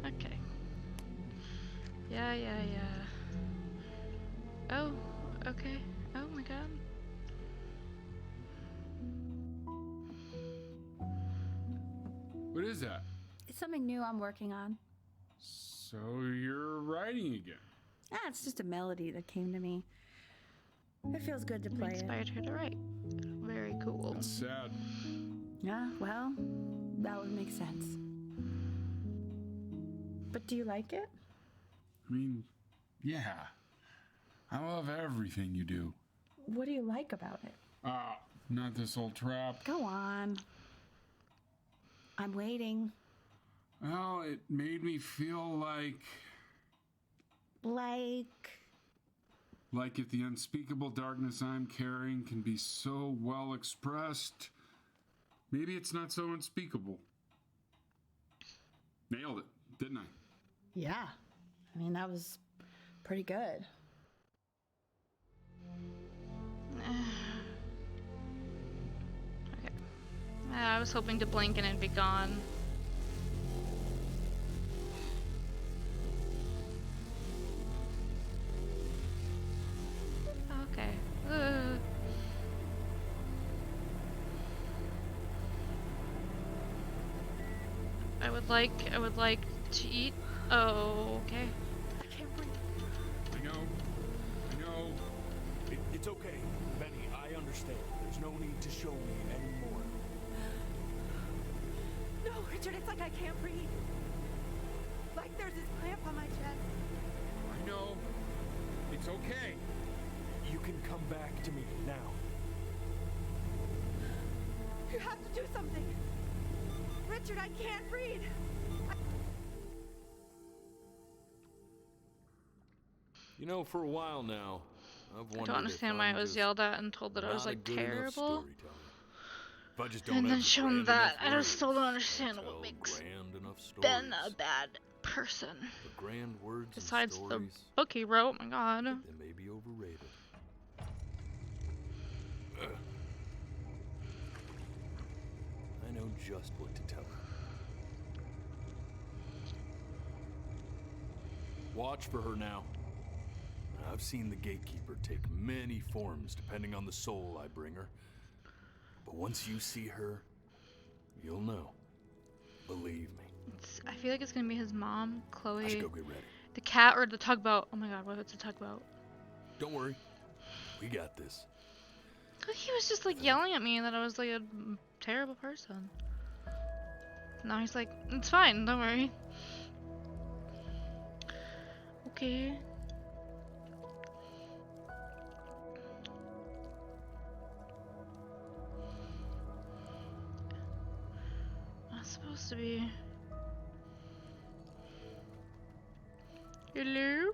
Okay. Yeah. Oh, okay. Oh my god. What is that? It's something new I'm working on. So you're writing again? It's just a melody that came to me. It feels good to play it. Inspired her to write. Very cool. That's sad. Yeah, well, that would make sense. But do you like it? I mean, yeah. I love everything you do. What do you like about it? Not this old trap. Go on. I'm waiting. Well, it made me feel like if the unspeakable darkness I'm carrying can be so well expressed, maybe it's not so unspeakable. Nailed it, didn't I? Yeah. I mean, that was pretty good. Okay. I was hoping to blink and it'd be gone. Okay. I would like to eat. Oh, okay. I can't breathe. I know. It's okay, Benny. I understand. There's no need to show me anymore. No, Richard, it's like I can't breathe. Like there's this cramp on my chest. I know. It's okay. You can come back to me now. You have to do something. Richard, I can't breathe. You know, for a while now, I've I wondered don't understand why I was yelled at and told that I was like terrible. If I just don't And then have shown grand that. enough I just still don't words, understand I'll what tell makes grand enough stories. Ben a bad person. But grand words Besides and the stories, book he wrote, my god. they may be overrated. I know just what to tell her. Watch for her now. I've seen the gatekeeper take many forms depending on the soul I bring her. But once you see her, you'll know. Believe me. I feel like it's gonna be his mom, Chloe, I should go get ready. the cat, or the tugboat. Oh my god, what if it's a tugboat? Don't worry. We got this. He was just like yelling at me that I was like a terrible person. Now he's like, it's fine, don't worry. Okay. I'm supposed to be. Hello?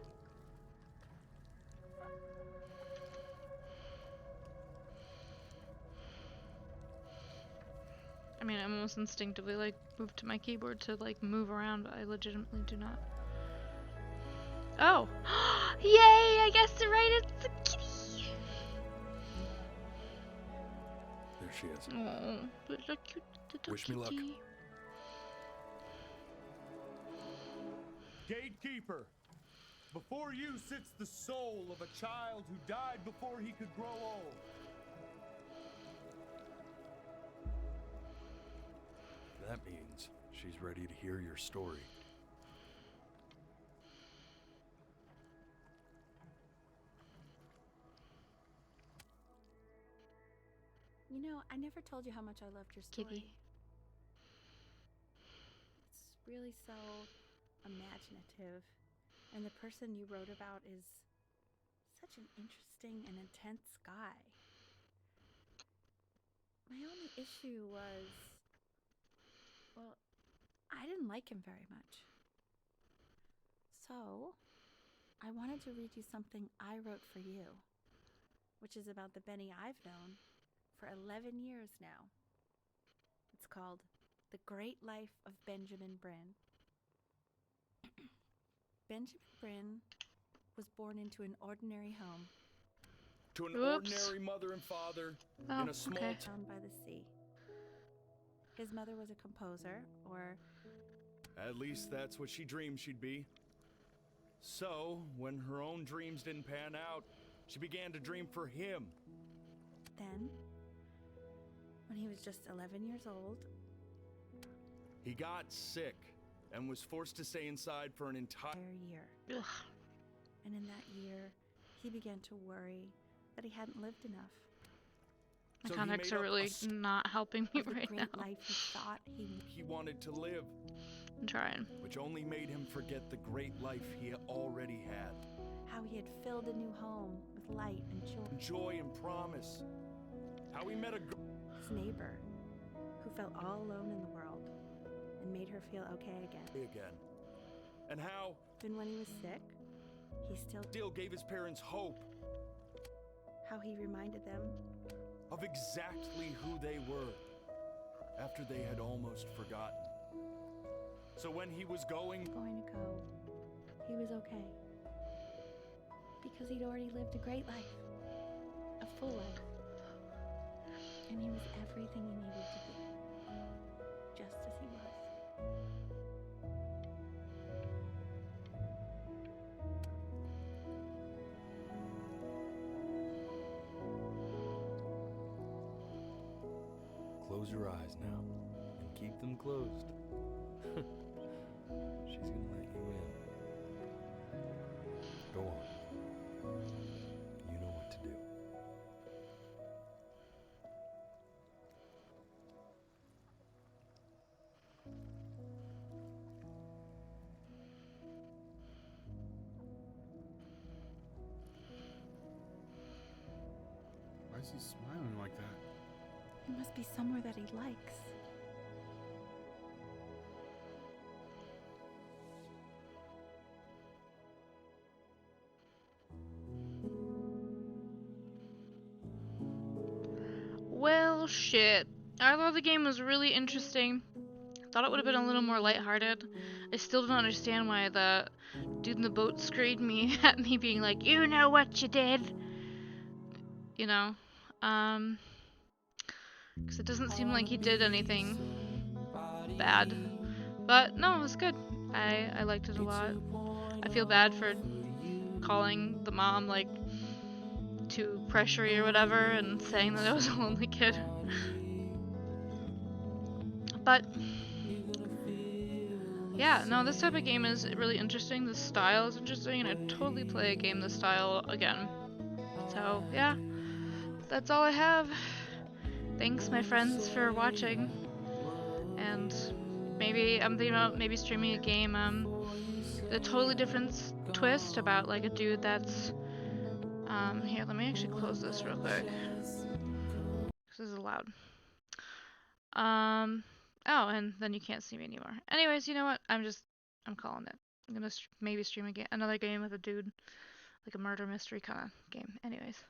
I mean, I almost instinctively like move to my keyboard to like move around, but I legitimately do not. Oh! Yay! I guessed it right, it's a kitty! There she is. Oh, little cute little Wish me luck. kitty. Gatekeeper, before you sits the soul of a child who died before he could grow old. That means she's ready to hear your story. You know, I never told you how much I loved your story. Kitty. It's really so imaginative. And the person you wrote about is such an interesting and intense guy. My only issue was, well, I didn't like him very much. So, I wanted to read you something I wrote for you, which is about the Benny I've known for 11 years now. It's called The Great Life of Benjamin Bryn. Benjamin Bryn was born into an ordinary home. To an ordinary mother and father in a small town by the sea. his mother was a composer, or At least that's what she dreamed she'd be. So, when her own dreams didn't pan out, she began to dream for him. then, when he was just 11 years old, He got sick and was forced to stay inside for an entire year. Ugh. And in that year, he began to worry that he hadn't lived enough. My So he contacts made are up really not helping me Of the right great now. life he thought He wanted to live, I'm trying. which only made him forget the great life he already had. how he had filled a new home with light and joy. Joy and promise. How he met a girl. His neighbor, who felt all alone in the world and made her feel okay again. And how Even when he was sick, he still gave his parents hope how he reminded them of exactly who they were after they had almost forgotten. So when he was going to go, he was okay. Because he'd already lived a great life, a full life. And he was everything he needed to be, just as he was. Close your eyes now, and keep them closed. She's gonna let you in. Go on. You know what to do. Why is he smiling like that? It must be somewhere that he likes. Well, shit. I thought the game was really interesting. Thought it would have been a little more lighthearted. I still don't understand why the dude in the boat screamed me at me being like, "You know what you did?" You know? Because it doesn't seem like he did anything bad. But no, it was good. I liked it a lot. I feel bad for calling the mom like too pressury or whatever and saying that I was a lonely kid. But yeah, no, this type of game is really interesting. The style is interesting, and I'd totally play a game this style again. So yeah, that's all I have. Thanks, my friends, for watching. And maybe I'm thinking about maybe streaming a game, a totally different twist about like a dude that's here, let me actually close this real quick. This is loud. Oh, and then you can't see me anymore. Anyways, you know what? I'm calling it. I'm gonna maybe stream another game with a dude, like a murder mystery kind of game. Anyways.